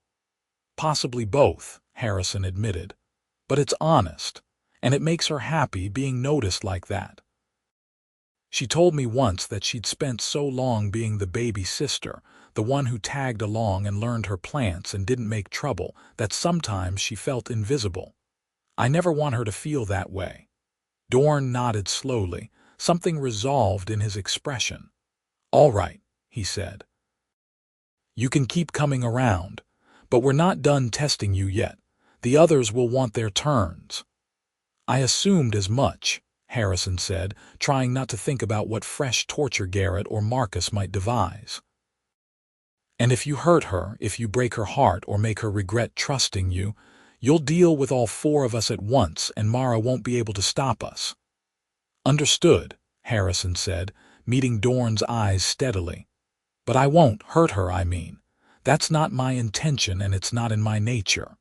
"Possibly both," Harrison admitted. "But it's honest, and it makes her happy being noticed like that. She told me once that she'd spent so long being the baby sister, the one who tagged along and learned her plants and didn't make trouble, that sometimes she felt invisible. I never want her to feel that way." Dorn nodded slowly, something resolved in his expression. "All right," he said. "You can keep coming around, but we're not done testing you yet. The others will want their turns." "I assumed as much," Harrison said, trying not to think about what fresh torture Garrett or Marcus might devise. "And if you hurt her, if you break her heart or make her regret trusting you, you'll deal with all four of us at once and Mara won't be able to stop us." "Understood," Harrison said, meeting Dorn's eyes steadily. "But I won't hurt her, I mean. That's not my intention and it's not in my nature."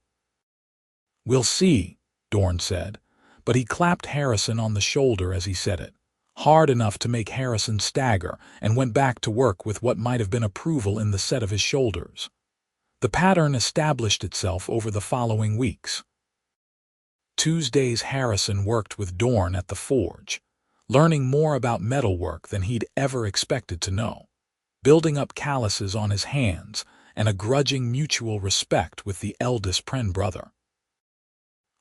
"We'll see," Dorn said. but he clapped Harrison on the shoulder as he said it, hard enough to make Harrison stagger, and went back to work with what might have been approval in the set of his shoulders. The pattern established itself over the following weeks. Tuesdays Harrison worked with Dorn at the forge, learning more about metalwork than he'd ever expected to know, building up calluses on his hands and a grudging mutual respect with the eldest Pren brother.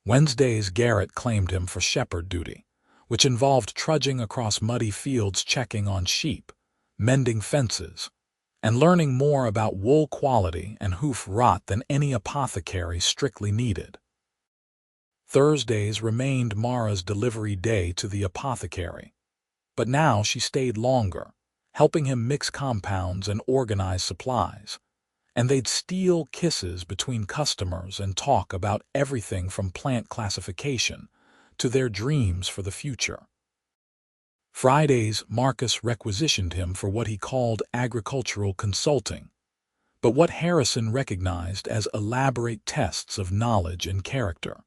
Wednesdays Garrett claimed him for shepherd duty, which involved trudging across muddy fields checking on sheep, mending fences, and learning more about wool quality and hoof rot than any apothecary strictly needed. Thursdays remained Mara's delivery day to the apothecary, but now she stayed longer, helping him mix compounds and organize supplies, and they'd steal kisses between customers and talk about everything from plant classification to their dreams for the future. Fridays, Marcus requisitioned him for what he called agricultural consulting, but what Harrison recognized as elaborate tests of knowledge and character.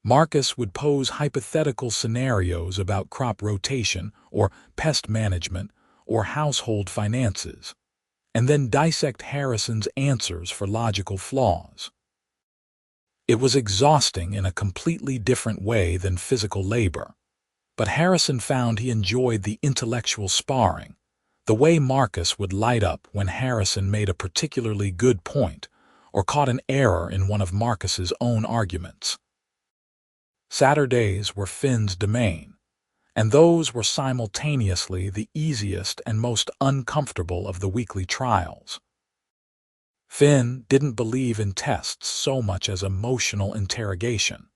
Marcus would pose hypothetical scenarios about crop rotation or pest management or household finances, and then dissect Harrison's answers for logical flaws. It was exhausting in a completely different way than physical labor, but Harrison found he enjoyed the intellectual sparring, the way Marcus would light up when Harrison made a particularly good point or caught an error in one of Marcus's own arguments. Saturdays were Finn's domain, and those were simultaneously the easiest and most uncomfortable of the weekly trials. Finn didn't believe in tests so much as emotional interrogation,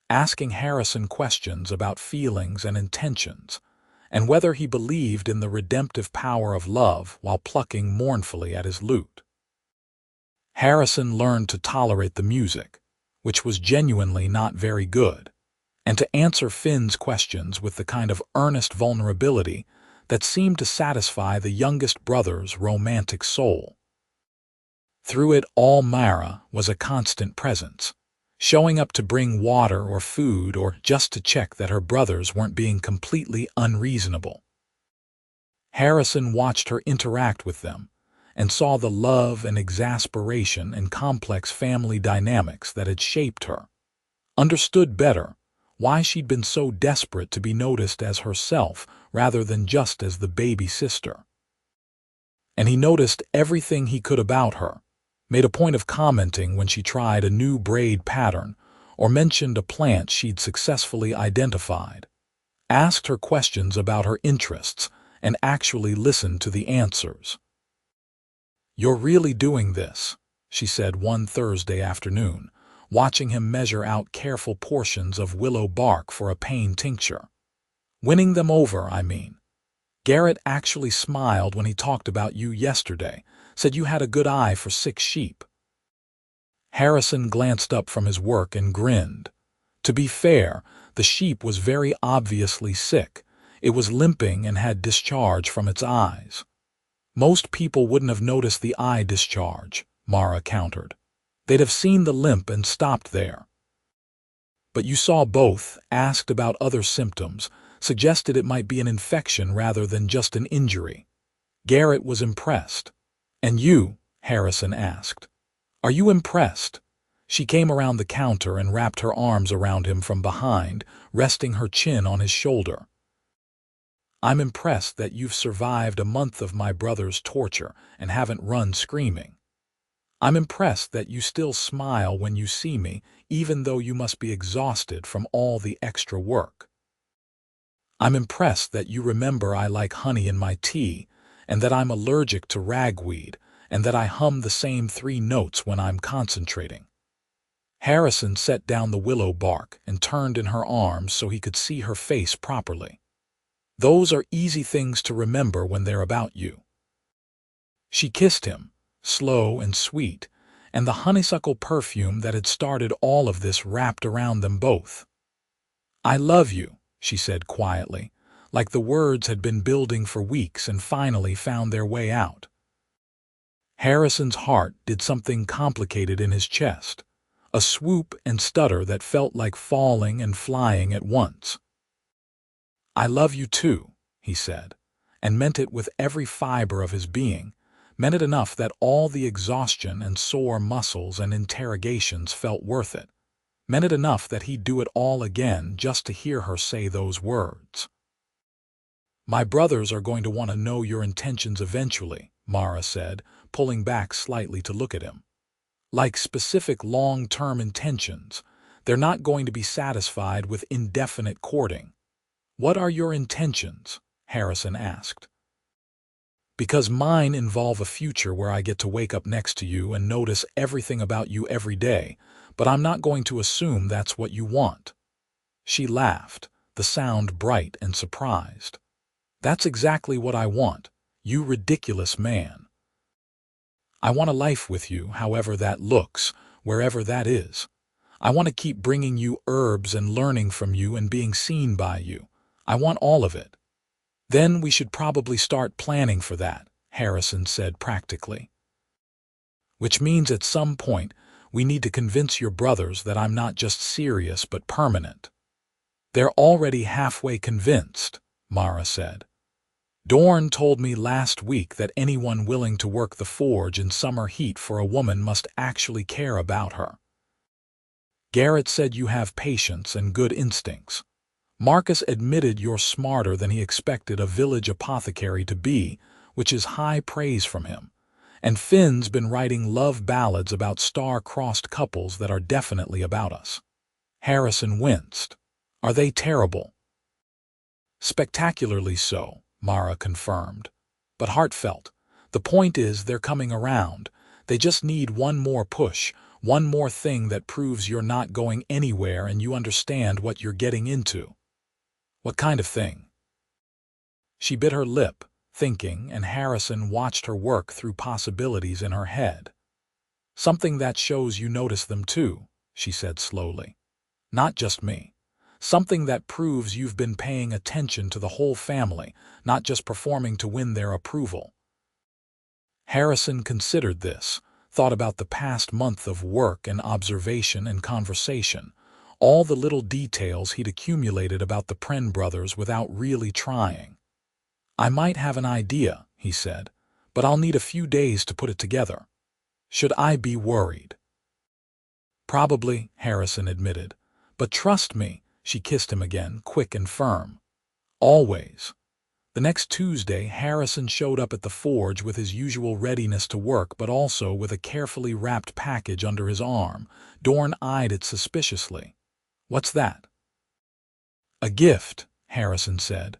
asking Harrison questions about feelings and intentions, and whether he believed in the redemptive power of love while plucking mournfully at his lute. Harrison learned to tolerate the music, which was genuinely not very good, and to answer Finn's questions with the kind of earnest vulnerability that seemed to satisfy the youngest brother's romantic soul. Through it all, Mara was a constant presence, showing up to bring water or food or just to check that her brothers weren't being completely unreasonable. Harrison watched her interact with them and saw the love and exasperation and complex family dynamics that had shaped her, understood better why she'd been so desperate to be noticed as herself rather than just as the baby sister. And he noticed everything he could about her, made a point of commenting when she tried a new braid pattern or mentioned a plant she'd successfully identified, asked her questions about her interests, and actually listened to the answers. "You're really doing this," she said one Thursday afternoon, watching him measure out careful portions of willow bark for a pain tincture. "Winning them over, I mean. Garrett actually smiled when he talked about you yesterday, said you had a good eye for sick sheep." Harrison glanced up from his work and grinned. To be fair, the sheep was very obviously sick. It was limping and had discharge from its eyes. "Most people wouldn't have noticed the eye discharge," Mara countered. "They'd have seen the limp and stopped there. But you saw both, asked about other symptoms, suggested it might be an infection rather than just an injury." Garrett was impressed. "And you?" Harrison asked. "Are you impressed?" She came around the counter and wrapped her arms around him from behind, resting her chin on his shoulder. "I'm impressed that you've survived a month of my brother's torture and haven't run screaming. I'm impressed that you still smile when you see me, even though you must be exhausted from all the extra work. I'm impressed that you remember I like honey in my tea, and that I'm allergic to ragweed, and that I hum the same 3 notes when I'm concentrating." Harrison set down the willow bark and turned in her arms so he could see her face properly. "Those are easy things to remember when they're about you." She kissed him, slow and sweet, and the honeysuckle perfume that had started all of this wrapped around them both. "I love you," she said quietly, like the words had been building for weeks and finally found their way out. Harrison's heart did something complicated in his chest, a swoop and stutter that felt like falling and flying at once. "I love you too," he said, and meant it with every fiber of his being, meant it enough that all the exhaustion and sore muscles and interrogations felt worth it, meant it enough that he'd do it all again just to hear her say those words. "My brothers are going to want to know your intentions eventually," Mara said, pulling back slightly to look at him. "Like specific long-term intentions. They're not going to be satisfied with indefinite courting." "What are your intentions?" Harrison asked. "Because mine involve a future where I get to wake up next to you and notice everything about you every day, but I'm not going to assume that's what you want." She laughed, the sound bright and surprised. "That's exactly what I want, you ridiculous man. I want a life with you, however that looks, wherever that is. I want to keep bringing you herbs and learning from you and being seen by you. I want all of it." "Then we should probably start planning for that," Harrison said practically. "Which means at some point we need to convince your brothers that I'm not just serious but permanent." "They're already halfway convinced," Mara said. "Dorn told me last week that anyone willing to work the forge in summer heat for a woman must actually care about her. Garrett said you have patience and good instincts. Marcus admitted you're smarter than he expected a village apothecary to be, which is high praise from him. And Finn's been writing love ballads about star-crossed couples that are definitely about us." Harrison winced. "Are they terrible?" "Spectacularly so," Mara confirmed. "But heartfelt. The point is they're coming around. They just need one more push, one more thing that proves you're not going anywhere and you understand what you're getting into." "What kind of thing?" She bit her lip, thinking, and Harrison watched her work through possibilities in her head. "Something that shows you notice them too," she said slowly. "Not just me. Something that proves you've been paying attention to the whole family, not just performing to win their approval." Harrison considered this, thought about the past month of work and observation and conversation, all the little details he'd accumulated about the Pren brothers without really trying. "I might have an idea," he said, "but I'll need a few days to put it together. Should I be worried?" "Probably," Harrison admitted. "But trust me," she kissed him again, quick and firm. "Always." The next Tuesday, Harrison showed up at the forge with his usual readiness to work, but also with a carefully wrapped package under his arm. Dorn eyed it suspiciously. "What's that?" "A gift," Harrison said.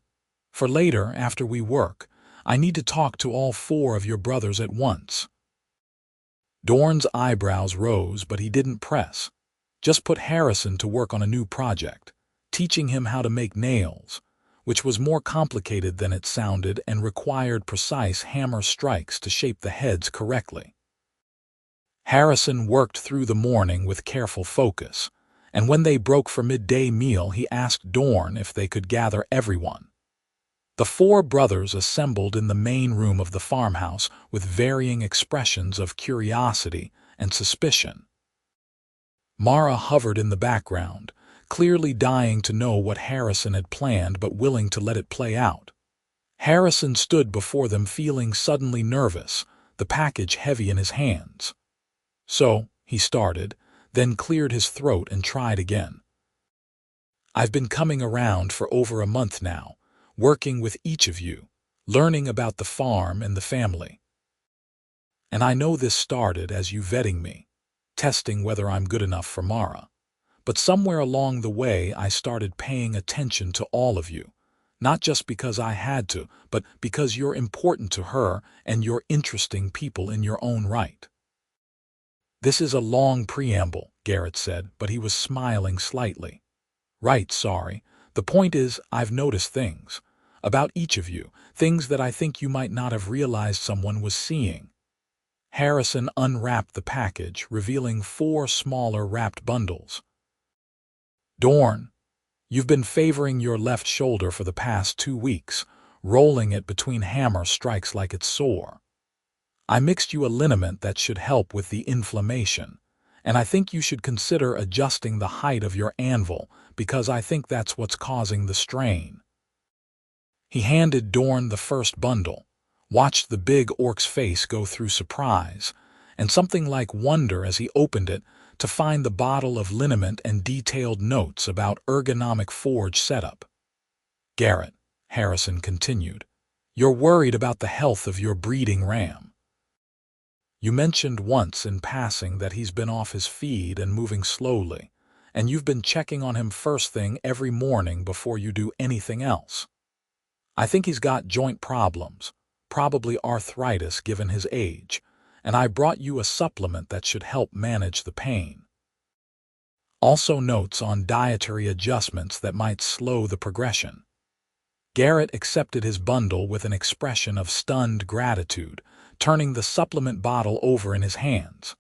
"For later, after we work. I need to talk to all 4 of your brothers at once." Dorn's eyebrows rose, but he didn't press. Just put Harrison to work on a new project, teaching him how to make nails, which was more complicated than it sounded and required precise hammer strikes to shape the heads correctly. Harrison worked through the morning with careful focus, and when they broke for midday meal he asked Dorn if they could gather everyone. The 4 brothers assembled in the main room of the farmhouse with varying expressions of curiosity and suspicion. Mara hovered in the background, clearly dying to know what Harrison had planned but willing to let it play out. Harrison stood before them feeling suddenly nervous, the package heavy in his hands. "So," he started, then cleared his throat and tried again. "I've been coming around for over a month now, working with each of you, learning about the farm and the family. And I know this started as you vetting me, testing whether I'm good enough for Mara. But somewhere along the way I started paying attention to all of you, not just because I had to, but because you're important to her and you're interesting people in your own right." "This is a long preamble," Garrett said, but he was smiling slightly. "Right, sorry. The point is, I've noticed things about each of you, things that I think you might not have realized someone was seeing." Harrison unwrapped the package, revealing 4 smaller wrapped bundles. "Dorn, you've been favoring your left shoulder for the past 2 weeks, rolling it between hammer strikes like it's sore. I mixed you a liniment that should help with the inflammation, and I think you should consider adjusting the height of your anvil because I think that's what's causing the strain." He handed Dorn the first bundle, watched the big orc's face go through surprise, and something like wonder as he opened it to find the bottle of liniment and detailed notes about ergonomic forge setup. "Garrett," Harrison continued, "you're worried about the health of your breeding ram. You mentioned once in passing that he's been off his feed and moving slowly, and you've been checking on him first thing every morning before you do anything else. I think he's got joint problems, probably arthritis given his age, and I brought you a supplement that should help manage the pain. Also notes on dietary adjustments that might slow the progression." Garrett accepted his bundle with an expression of stunned gratitude, turning the supplement bottle over in his hands.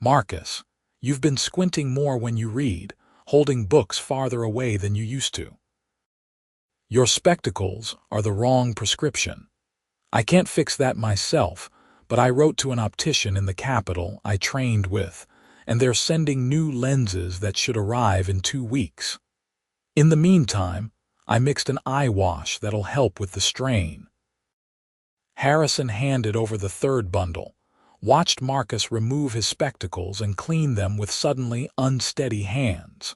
"Marcus, you've been squinting more when you read, holding books farther away than you used to. Your spectacles are the wrong prescription. I can't fix that myself, but I wrote to an optician in the capital I trained with, and they're sending new lenses that should arrive in 2 weeks. In the meantime, I mixed an eye wash that'll help with the strain." Harrison handed over the third bundle, watched Marcus remove his spectacles and clean them with suddenly unsteady hands.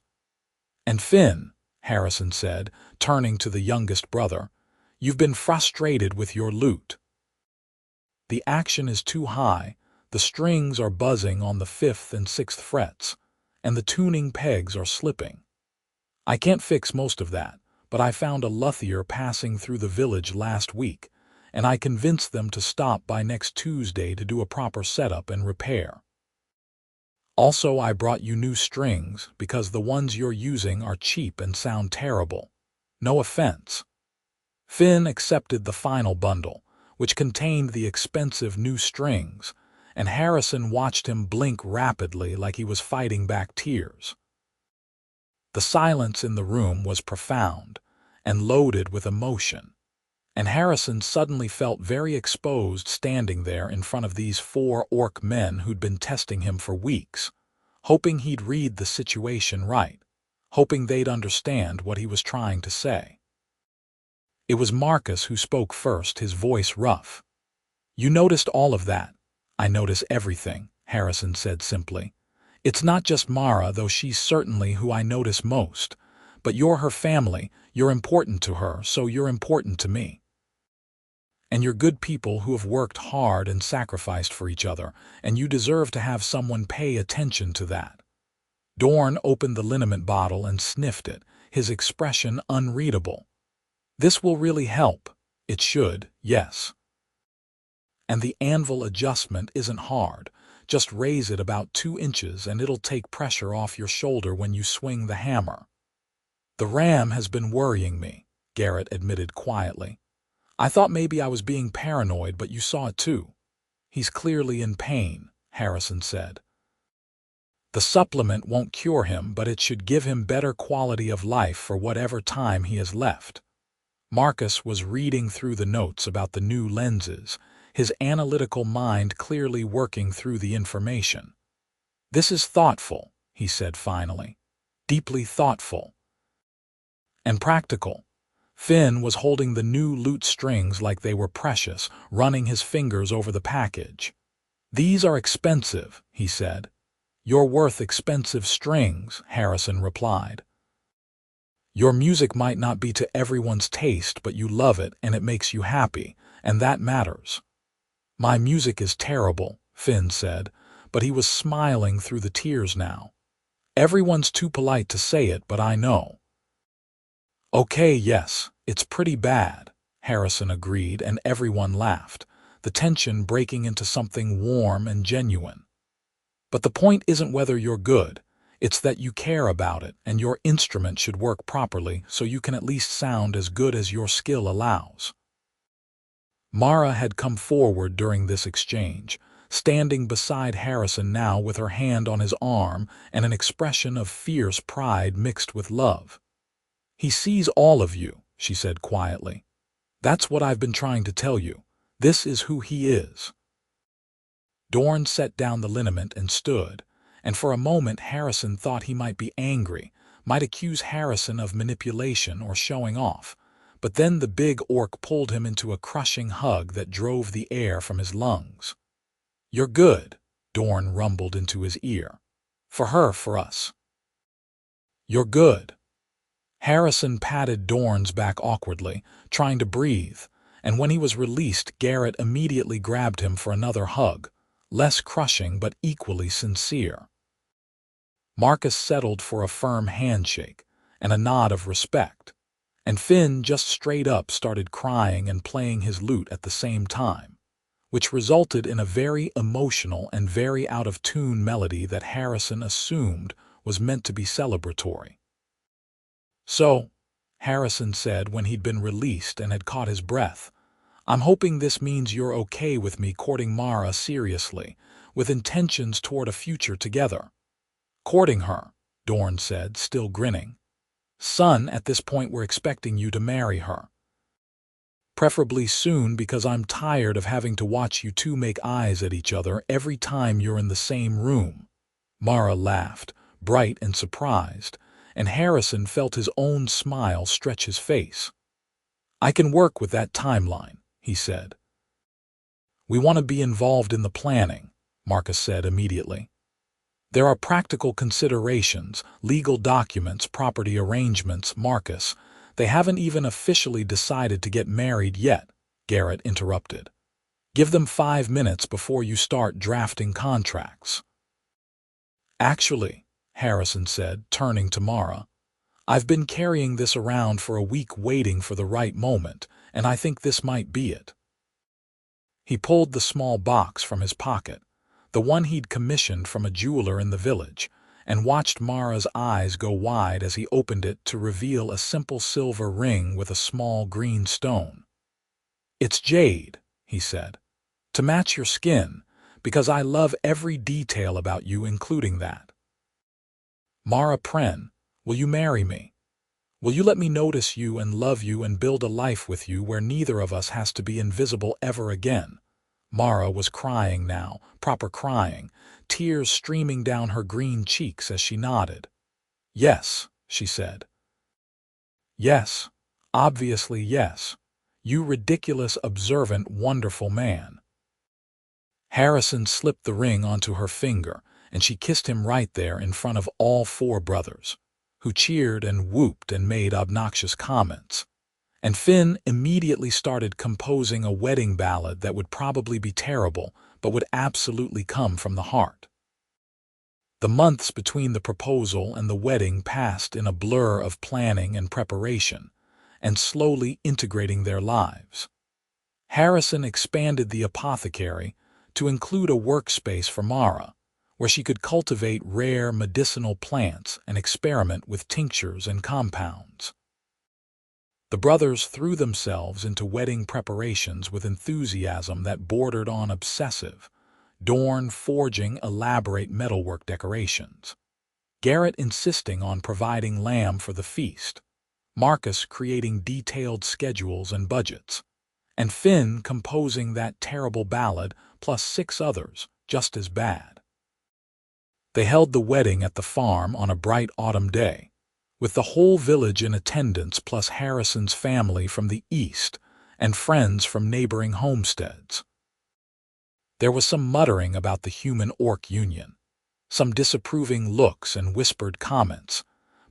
"And Finn," Harrison said, turning to the youngest brother, "you've been frustrated with your lute. The action is too high, the strings are buzzing on the 5th and 6th frets, and the tuning pegs are slipping. I can't fix most of that, but I found a luthier passing through the village last week, and I convinced them to stop by next Tuesday to do a proper setup and repair. Also, I brought you new strings because the ones you're using are cheap and sound terrible. No offense." Finn accepted the final bundle, which contained the expensive new strings, and Harrison watched him blink rapidly like he was fighting back tears. The silence in the room was profound and loaded with emotion, and Harrison suddenly felt very exposed standing there in front of these 4 orc men who'd been testing him for weeks, hoping he'd read the situation right, hoping they'd understand what he was trying to say. It was Marcus who spoke first, his voice rough. "You noticed all of that." "I notice everything," Harrison said simply. "It's not just Mara, though she's certainly who I notice most, but you're her family, you're important to her, so you're important to me. And you're good people who have worked hard and sacrificed for each other, and you deserve to have someone pay attention to that." Dorn opened the liniment bottle and sniffed it, his expression unreadable. "This will really help." "It should, yes. And the anvil adjustment isn't hard. Just raise it about 2 inches and it'll take pressure off your shoulder when you swing the hammer." "The ram has been worrying me," Garrett admitted quietly. "I thought maybe I was being paranoid, but you saw it too." "He's clearly in pain," Harrison said. "The supplement won't cure him, but it should give him better quality of life for whatever time he has left." Marcus was reading through the notes about the new lenses, his analytical mind clearly working through the information. "This is thoughtful," he said finally. "Deeply thoughtful. And practical." Finn was holding the new lute strings like they were precious, running his fingers over the package. "These are expensive," he said. "You're worth expensive strings," Harrison replied. "Your music might not be to everyone's taste, but you love it and it makes you happy, and that matters." "My music is terrible," Finn said, but he was smiling through the tears now. "Everyone's too polite to say it, but I know." "Okay, yes, it's pretty bad," Harrison agreed, and everyone laughed, the tension breaking into something warm and genuine. "But the point isn't whether you're good. It's that you care about it, and your instrument should work properly so you can at least sound as good as your skill allows." Mara had come forward during this exchange, standing beside Harrison now with her hand on his arm and an expression of fierce pride mixed with love. "He sees all of you," she said quietly. "That's what I've been trying to tell you. This is who he is." Dorn set down the liniment and stood, and for a moment Harrison thought he might be angry, might accuse Harrison of manipulation or showing off. But then the big orc pulled him into a crushing hug that drove the air from his lungs. "You're good," Dorn rumbled into his ear. "For her, for us. You're good." Harrison patted Dorn's back awkwardly, trying to breathe, and when he was released, Garrett immediately grabbed him for another hug, less crushing but equally sincere. Marcus settled for a firm handshake and a nod of respect, and Finn just straight up started crying and playing his lute at the same time, which resulted in a very emotional and very out-of-tune melody that Harrison assumed was meant to be celebratory. "So," Harrison said when he'd been released and had caught his breath, "I'm hoping this means you're okay with me courting Mara seriously, with intentions toward a future together." "Courting her," Dorn said, still grinning. "Son, at this point we're expecting you to marry her. Preferably soon, because I'm tired of having to watch you two make eyes at each other every time you're in the same room." Mara laughed, bright and surprised, and Harrison felt his own smile stretch his face. "I can work with that timeline," he said. "We want to be involved in the planning," Marcus said immediately. "There are practical considerations, legal documents, property arrangements, Marcus. They haven't even officially decided to get married yet," Garrett interrupted. "Give them 5 minutes before you start drafting contracts." "Actually," Harrison said, turning to Mara, "I've been carrying this around for a week waiting for the right moment, and I think this might be it." He pulled the small box from his pocket, the one he'd commissioned from a jeweler in the village, and watched Mara's eyes go wide as he opened it to reveal a simple silver ring with a small green stone. "It's jade," he said, "to match your skin, because I love every detail about you, including that. Mara Pren, will you marry me? Will you let me notice you and love you and build a life with you where neither of us has to be invisible ever again?" Mara was crying now, proper crying, tears streaming down her green cheeks as she nodded. "Yes," she said. "Yes, obviously yes. You ridiculous, observant, wonderful man." Harrison slipped the ring onto her finger, and she kissed him right there in front of all 4 brothers, who cheered and whooped and made obnoxious comments. And Finn immediately started composing a wedding ballad that would probably be terrible, but would absolutely come from the heart. The months between the proposal and the wedding passed in a blur of planning and preparation, and slowly integrating their lives. Harrison expanded the apothecary to include a workspace for Mara, where she could cultivate rare medicinal plants and experiment with tinctures and compounds. The brothers threw themselves into wedding preparations with enthusiasm that bordered on obsessive, Dorn forging elaborate metalwork decorations, Garrett insisting on providing lamb for the feast, Marcus creating detailed schedules and budgets, and Finn composing that terrible ballad plus 6 others just as bad. They held the wedding at the farm on a bright autumn day, with the whole village in attendance plus Harrison's family from the east and friends from neighboring homesteads. There was some muttering about the human-orc union, some disapproving looks and whispered comments,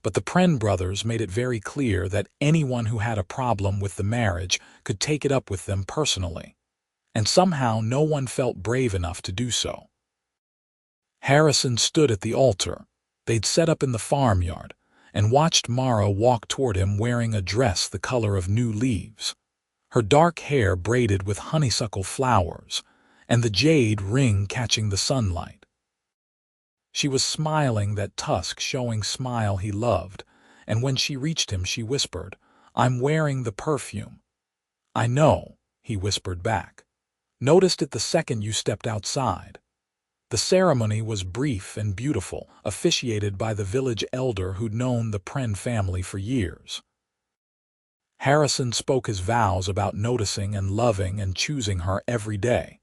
but the Pren brothers made it very clear that anyone who had a problem with the marriage could take it up with them personally, and somehow no one felt brave enough to do so. Harrison stood at the altar they'd set up in the farmyard and watched Mara walk toward him wearing a dress the color of new leaves, her dark hair braided with honeysuckle flowers, and the jade ring catching the sunlight. She was smiling that tusk-showing smile he loved, and when she reached him she whispered, "I'm wearing the perfume." "I know," he whispered back. "Noticed it the second you stepped outside." The ceremony was brief and beautiful, officiated by the village elder who'd known the Pren family for years. Harrison spoke his vows about noticing and loving and choosing her every day,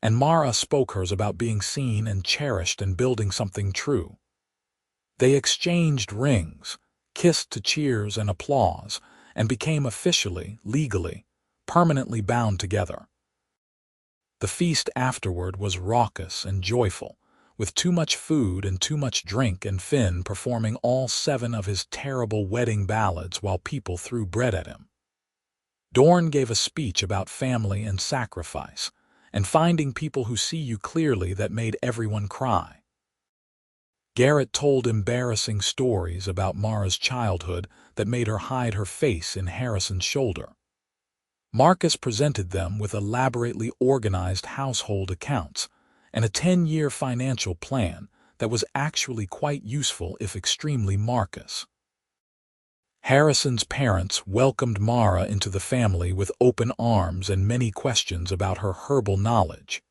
and Mara spoke hers about being seen and cherished and building something true. They exchanged rings, kissed to cheers and applause, and became officially, legally, permanently bound together. The feast afterward was raucous and joyful, with too much food and too much drink, and Finn performing all 7 of his terrible wedding ballads while people threw bread at him. Dorn gave a speech about family and sacrifice, and finding people who see you clearly that made everyone cry. Garrett told embarrassing stories about Mara's childhood that made her hide her face in Harrison's shoulder. Marcus presented them with elaborately organized household accounts and a 10-year financial plan that was actually quite useful if extremely Marcus. Harrison's parents welcomed Mara into the family with open arms and many questions about her herbal knowledge,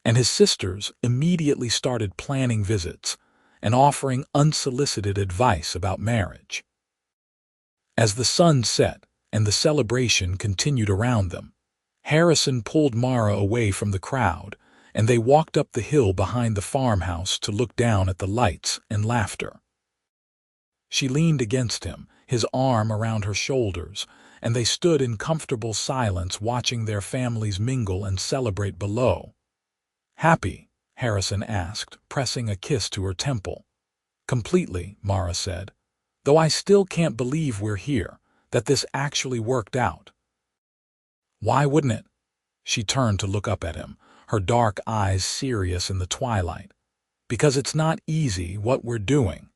and his sisters immediately started planning visits and offering unsolicited advice about marriage. As the sun set and the celebration continued around them, Harrison pulled Mara away from the crowd, and they walked up the hill behind the farmhouse to look down at the lights and laughter. She leaned against him, his arm around her shoulders, and they stood in comfortable silence watching their families mingle and celebrate below. "Happy?" Harrison asked, pressing a kiss to her temple. "Completely," Mara said, "though I still can't believe we're here, that this actually worked out." "Why wouldn't it?" She turned to look up at him, her dark eyes serious in the twilight. "Because it's not easy what we're doing.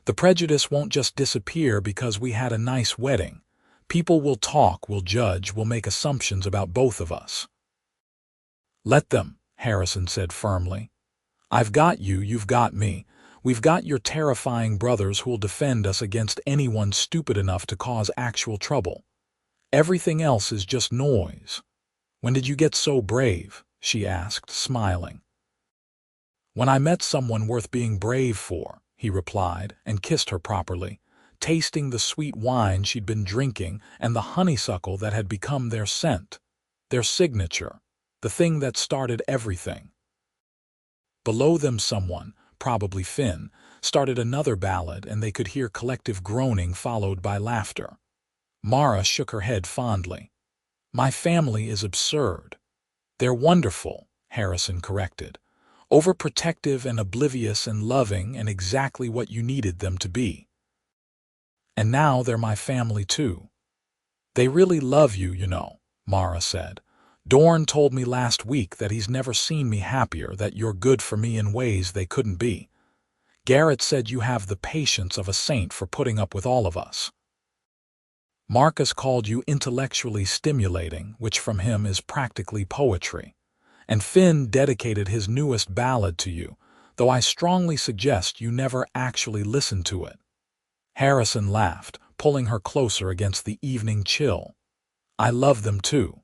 The prejudice won't just disappear because we had a nice wedding. People will talk, will judge, will make assumptions about both of us." "Let them," Harrison said firmly. "I've got you, you've got me. We've got your terrifying brothers who'll defend us against anyone stupid enough to cause actual trouble. Everything else is just noise." "When did you get so brave?" she asked, smiling. "When I met someone worth being brave for," he replied, and kissed her properly, tasting the sweet wine she'd been drinking and the honeysuckle that had become their scent, their signature, the thing that started everything. Below them someone, probably Finn, started another ballad, and they could hear collective groaning followed by laughter. Mara shook her head fondly. "My family is absurd." "They're wonderful," Harrison corrected. "Overprotective and oblivious and loving, and exactly what you needed them to be. And now they're my family too." "They really love you, you know," Mara said. "Dorn told me last week that he's never seen me happier, that you're good for me in ways they couldn't be. Garrett said you have the patience of a saint for putting up with all of us. Marcus called you intellectually stimulating, which from him is practically poetry. And Finn dedicated his newest ballad to you, though I strongly suggest you never actually listen to it." Harrison laughed, pulling her closer against the evening chill. "I love them too.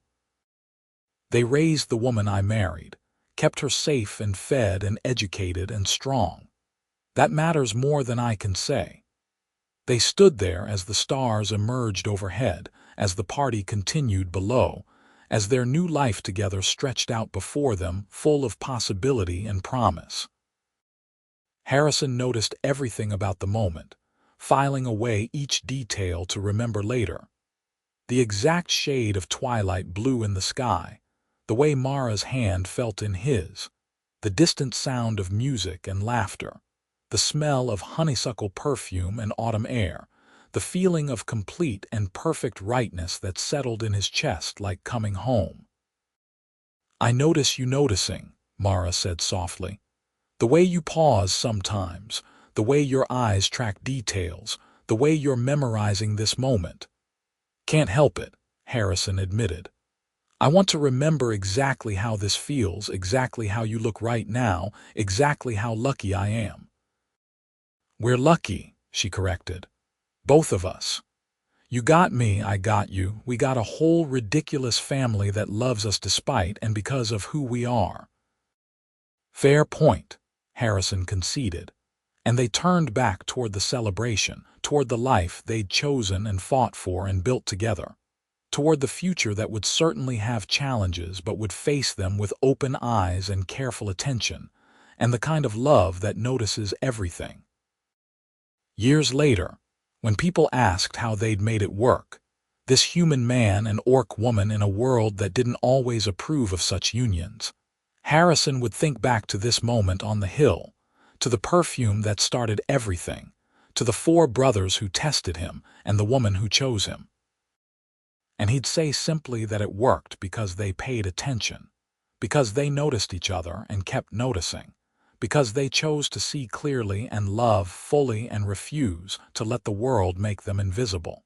They raised the woman I married, kept her safe and fed and educated and strong. That matters more than I can say." They stood there as the stars emerged overhead, as the party continued below, as their new life together stretched out before them, full of possibility and promise. Harrison noticed everything about the moment, filing away each detail to remember later. The exact shade of twilight blue in the sky, the way Mara's hand felt in his, the distant sound of music and laughter, the smell of honeysuckle perfume and autumn air, the feeling of complete and perfect rightness that settled in his chest like coming home. "I notice you noticing," Mara said softly. "The way you pause sometimes, the way your eyes track details, the way you're memorizing this moment." "Can't help it," Harrison admitted. "I want to remember exactly how this feels, exactly how you look right now, exactly how lucky I am." "We're lucky," she corrected. "Both of us. You got me, I got you. We got a whole ridiculous family that loves us despite and because of who we are." "Fair point," Harrison conceded, and they turned back toward the celebration, toward the life they'd chosen and fought for and built together. toward the future that would certainly have challenges but would face them with open eyes and careful attention, and the kind of love that notices everything. Years later, when people asked how they'd made it work, this human man and orc woman in a world that didn't always approve of such unions, Harrison would think back to this moment on the hill, to the perfume that started everything, to the 4 brothers who tested him and the woman who chose him. And he'd say simply that it worked because they paid attention, because they noticed each other and kept noticing, because they chose to see clearly and love fully and refuse to let the world make them invisible.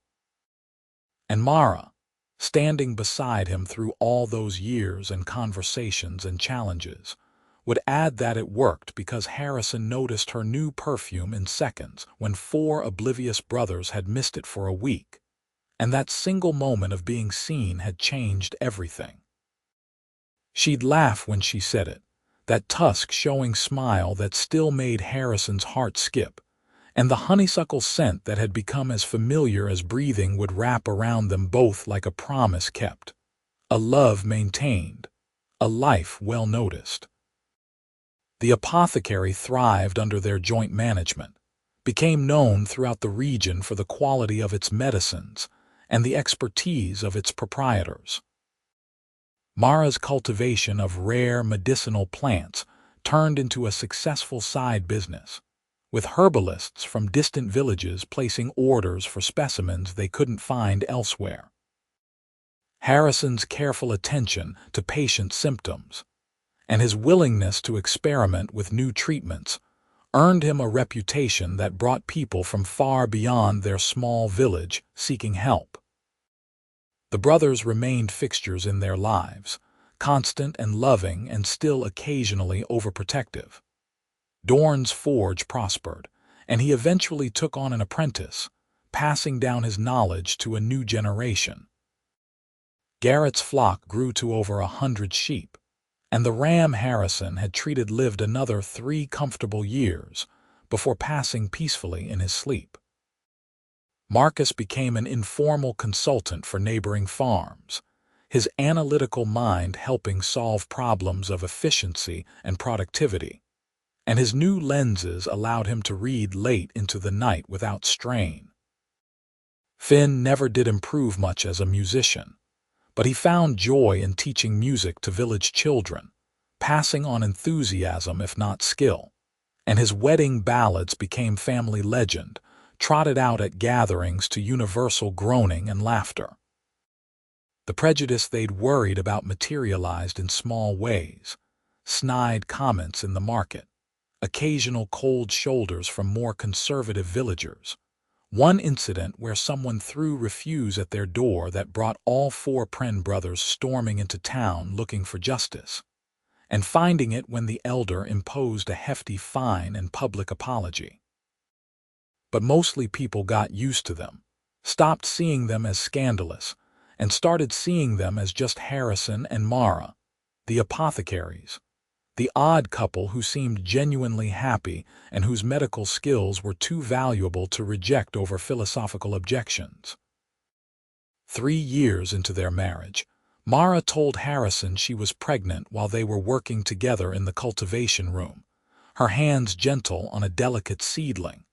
And Mara, standing beside him through all those years and conversations and challenges, would add that it worked because Harrison noticed her new perfume in seconds when 4 oblivious brothers had missed it for a week, and that single moment of being seen had changed everything. She'd laugh when she said it, that tusk-showing smile that still made Harrison's heart skip, and the honeysuckle scent that had become as familiar as breathing would wrap around them both like a promise kept, a love maintained, a life well noticed. The apothecary thrived under their joint management, became known throughout the region for the quality of its medicines and the expertise of its proprietors. Mara's cultivation of rare medicinal plants turned into a successful side business, with herbalists from distant villages placing orders for specimens they couldn't find elsewhere. Harrison's careful attention to patient symptoms and his willingness to experiment with new treatments earned him a reputation that brought people from far beyond their small village seeking help. The brothers remained fixtures in their lives, constant and loving and still occasionally overprotective. Dorn's forge prospered, and he eventually took on an apprentice, passing down his knowledge to a new generation. Garrett's flock grew to over 100 sheep, and the ram Harrison had treated lived another 3 comfortable years before passing peacefully in his sleep. Marcus became an informal consultant for neighboring farms, his analytical mind helping solve problems of efficiency and productivity, and his new lenses allowed him to read late into the night without strain. Finn never did improve much as a musician, but he found joy in teaching music to village children, passing on enthusiasm if not skill, and his wedding ballads became family legend, trotted out at gatherings to universal groaning and laughter. The prejudice they'd worried about materialized in small ways: snide comments in the market, occasional cold shoulders from more conservative villagers, one incident where someone threw refuse at their door that brought all 4 Pren brothers storming into town looking for justice, and finding it when the elder imposed a hefty fine and public apology. But mostly people got used to them, stopped seeing them as scandalous, and started seeing them as just Harrison and Mara, the apothecaries, the odd couple who seemed genuinely happy and whose medical skills were too valuable to reject over philosophical objections. 3 years into their marriage, Mara told Harrison she was pregnant while they were working together in the cultivation room, her hands gentle on a delicate seedling,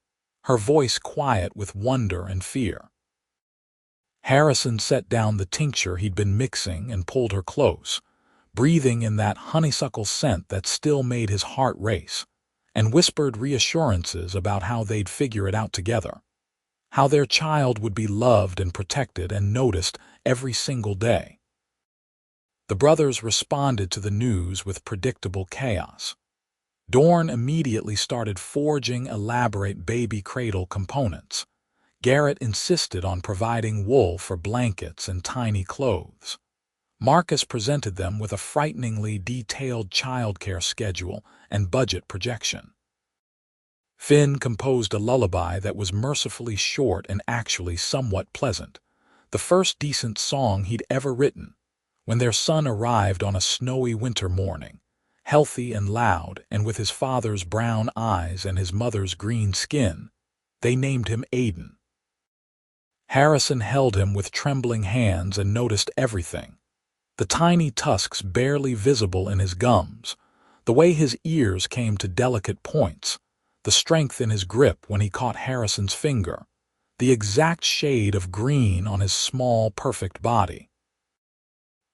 her voice quiet with wonder and fear. Harrison set down the tincture he'd been mixing and pulled her close, breathing in that honeysuckle scent that still made his heart race, and whispered reassurances about how they'd figure it out together, how their child would be loved and protected and noticed every single day. The brothers responded to the news with predictable chaos. Dorn immediately started forging elaborate baby cradle components. Garrett insisted on providing wool for blankets and tiny clothes. Marcus presented them with a frighteningly detailed childcare schedule and budget projection. Finn composed a lullaby that was mercifully short and actually somewhat pleasant, the first decent song he'd ever written. When their son arrived on a snowy winter morning, healthy and loud and with his father's brown eyes and his mother's green skin, they named him Aiden. Harrison held him with trembling hands and noticed everything. The tiny tusks barely visible in his gums, the way his ears came to delicate points, the strength in his grip when he caught Harrison's finger, the exact shade of green on his small, perfect body.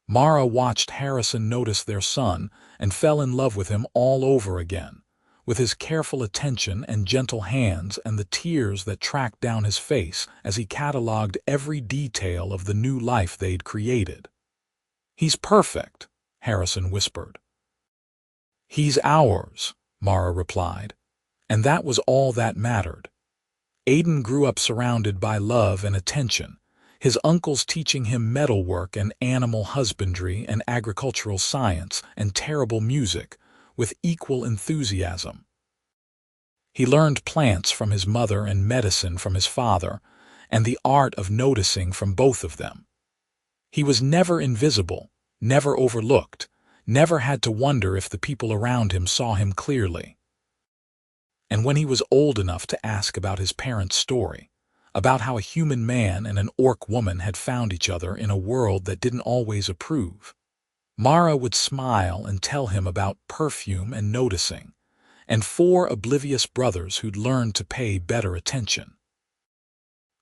Mara watched Harrison notice their son and fell in love with him all over again, with his careful attention and gentle hands and the tears that tracked down his face as he catalogued every detail of the new life they'd created. "He's perfect," Harrison whispered. "He's ours," Mara replied, and that was all that mattered. Aiden grew up surrounded by love and attention, his uncles teaching him metalwork and animal husbandry and agricultural science and terrible music with equal enthusiasm. He learned plants from his mother and medicine from his father, and the art of noticing from both of them. He was never invisible, never overlooked, never had to wonder if the people around him saw him clearly. And when he was old enough to ask about his parents' story, about how a human man and an orc woman had found each other in a world that didn't always approve, Mara would smile and tell him about perfume and noticing, and 4 oblivious brothers who'd learned to pay better attention.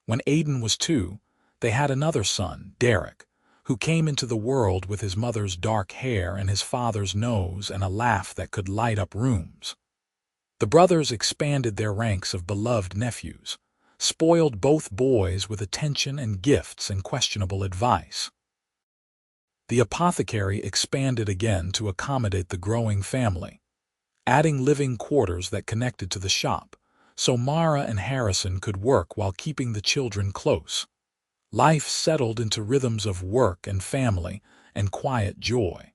When Aiden was 2, they had another son, Derek, who came into the world with his mother's dark hair and his father's nose and a laugh that could light up rooms. The brothers expanded their ranks of beloved nephews, spoiled both boys with attention and gifts and questionable advice. The apothecary expanded again to accommodate the growing family, adding living quarters that connected to the shop, so Mara and Harrison could work while keeping the children close. Life settled into rhythms of work and family and quiet joy.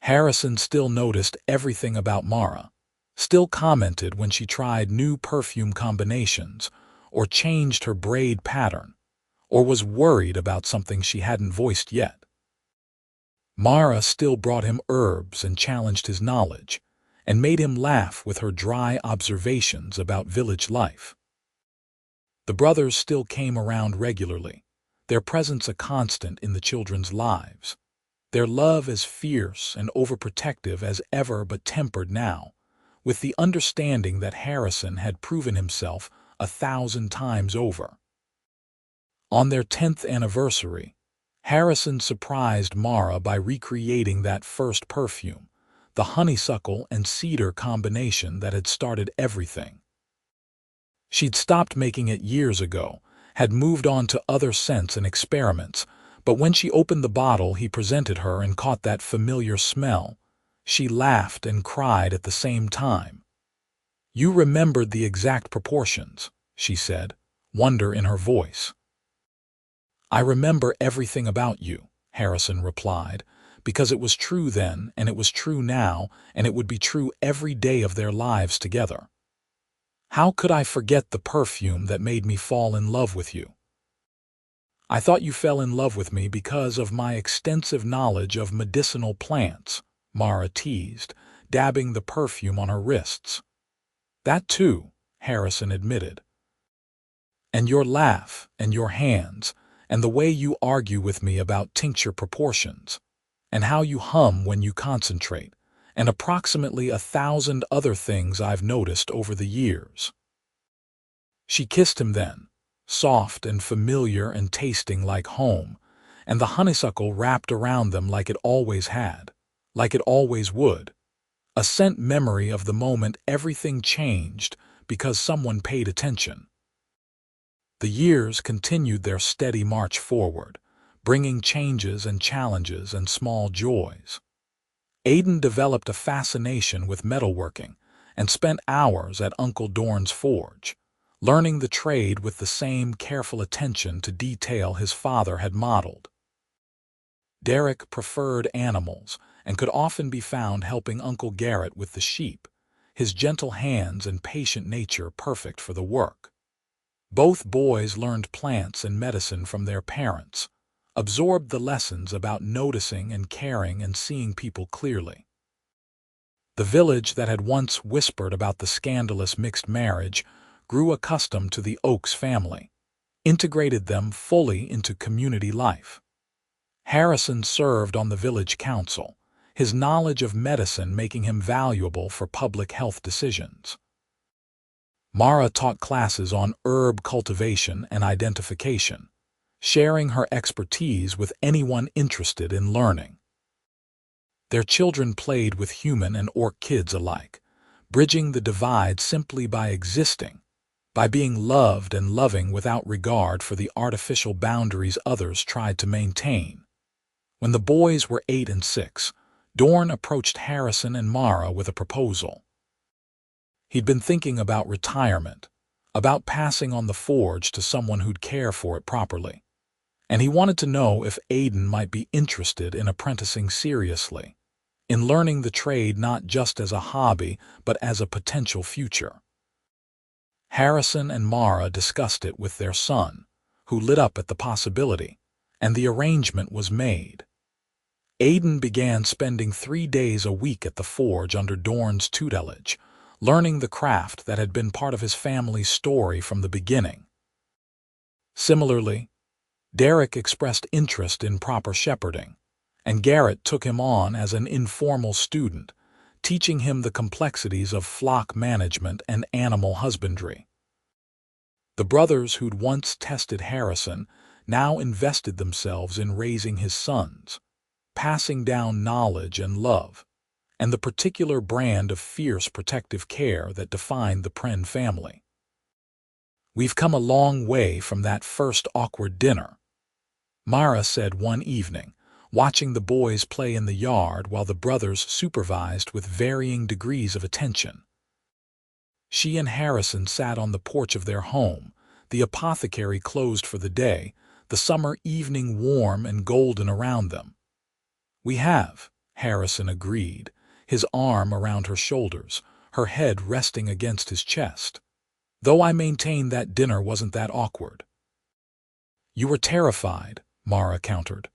Harrison still noticed everything about Mara, still commented when she tried new perfume combinations, or changed her braid pattern, or was worried about something she hadn't voiced yet. Mara still brought him herbs and challenged his knowledge, and made him laugh with her dry observations about village life. The brothers still came around regularly, their presence a constant in the children's lives, their love as fierce and overprotective as ever but tempered now, with the understanding that Harrison had proven himself 1,000 times over. On their 10th anniversary, Harrison surprised Mara by recreating that first perfume, the honeysuckle and cedar combination that had started everything. She'd stopped making it years ago, had moved on to other scents and experiments, but when she opened the bottle he presented her and caught that familiar smell, she laughed and cried at the same time. "You remembered the exact proportions," she said, wonder in her voice. "I remember everything about you," Harrison replied, because it was true then, and it was true now, and it would be true every day of their lives together. "How could I forget the perfume that made me fall in love with you?" "I thought you fell in love with me because of my extensive knowledge of medicinal plants," Mara teased, dabbing the perfume on her wrists. "That too," Harrison admitted. "And your laugh, and your hands, and the way you argue with me about tincture proportions, and how you hum when you concentrate, and approximately 1,000 other things I've noticed over the years." She kissed him then, soft and familiar and tasting like home, and the honeysuckle wrapped around them like it always had, like it always would. A scent memory of the moment everything changed because someone paid attention. The years continued their steady march forward, bringing changes and challenges and small joys. Aiden developed a fascination with metalworking and spent hours at Uncle Dorn's forge, learning the trade with the same careful attention to detail his father had modeled. Derek preferred animals and could often be found helping Uncle Garrett with the sheep, his gentle hands and patient nature perfect for the work. Both boys learned plants and medicine from their parents, absorbed the lessons about noticing and caring and seeing people clearly. The village that had once whispered about the scandalous mixed marriage grew accustomed to the Oaks family, integrated them fully into community life. Harrison served on the village council, his knowledge of medicine making him valuable for public health decisions. Mara taught classes on herb cultivation and identification, sharing her expertise with anyone interested in learning. Their children played with human and orc kids alike, bridging the divide simply by existing, by being loved and loving without regard for the artificial boundaries others tried to maintain. When the boys were 8 and 6, Dorn approached Harrison and Mara with a proposal. He'd been thinking about retirement, about passing on the forge to someone who'd care for it properly, and he wanted to know if Aiden might be interested in apprenticing seriously, in learning the trade not just as a hobby but as a potential future. Harrison and Mara discussed it with their son, who lit up at the possibility, and the arrangement was made. Aiden began spending 3 days a week at the forge under Dorn's tutelage, learning the craft that had been part of his family's story from the beginning. Similarly, Derek expressed interest in proper shepherding, and Garrett took him on as an informal student, teaching him the complexities of flock management and animal husbandry. The brothers who'd once tested Harrison now invested themselves in raising his sons, passing down knowledge and love, and the particular brand of fierce protective care that defined the Pren family. "We've come a long way from that first awkward dinner," Mara said one evening, watching the boys play in the yard while the brothers supervised with varying degrees of attention. She and Harrison sat on the porch of their home, the apothecary closed for the day, the summer evening warm and golden around them. "We have," Harrison agreed, his arm around her shoulders, her head resting against his chest. "Though I maintain that dinner wasn't that awkward." "You were terrified," Mara countered.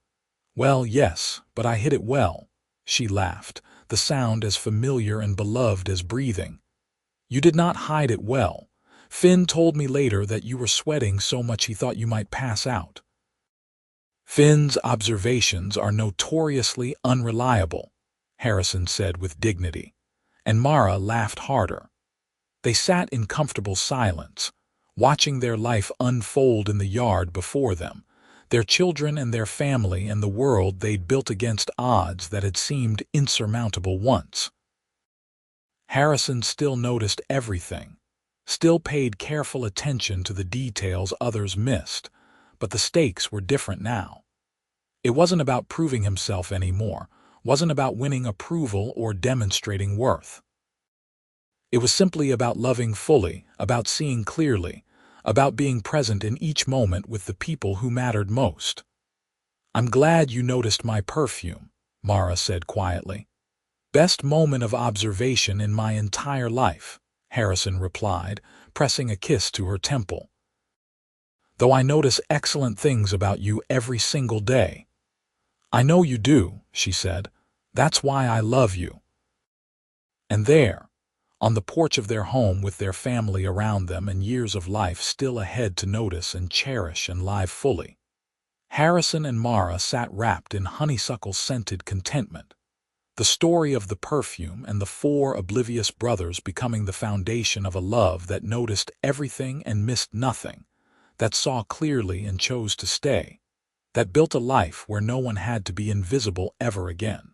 "Well, yes, but I hid it well," she laughed, the sound as familiar and beloved as breathing. "You did not hide it well. Finn told me later that you were sweating so much he thought you might pass out." "Finn's observations are notoriously unreliable," Harrison said with dignity, and Mara laughed harder. They sat in comfortable silence, watching their life unfold in the yard before them, their children and their family and the world they'd built against odds that had seemed insurmountable once. Harrison still noticed everything, still paid careful attention to the details others missed, but the stakes were different now. It wasn't about proving himself anymore, wasn't about winning approval or demonstrating worth. It was simply about loving fully, about seeing clearly, about being present in each moment with the people who mattered most. "I'm glad you noticed my perfume," Mara said quietly. "Best moment of observation in my entire life," Harrison replied, pressing a kiss to her temple. "Though I notice excellent things about you every single day." "I know you do," she said. "That's why I love you." And there, on the porch of their home with their family around them and years of life still ahead to notice and cherish and live fully, Harrison and Mara sat wrapped in honeysuckle-scented contentment, the story of the perfume and the 4 oblivious brothers becoming the foundation of a love that noticed everything and missed nothing, that saw clearly and chose to stay, that built a life where no one had to be invisible ever again.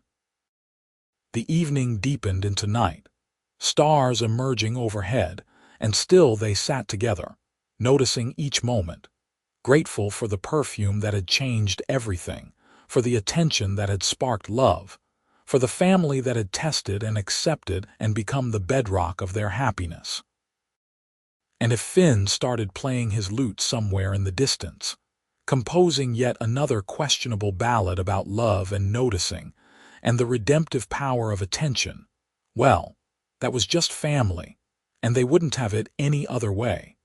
The evening deepened into night, stars emerging overhead, and still they sat together, noticing each moment, grateful for the perfume that had changed everything, for the attention that had sparked love, for the family that had tested and accepted and become the bedrock of their happiness. And if Finn started playing his lute somewhere in the distance, composing yet another questionable ballad about love and noticing, and the redemptive power of attention, well, that was just family, and they wouldn't have it any other way.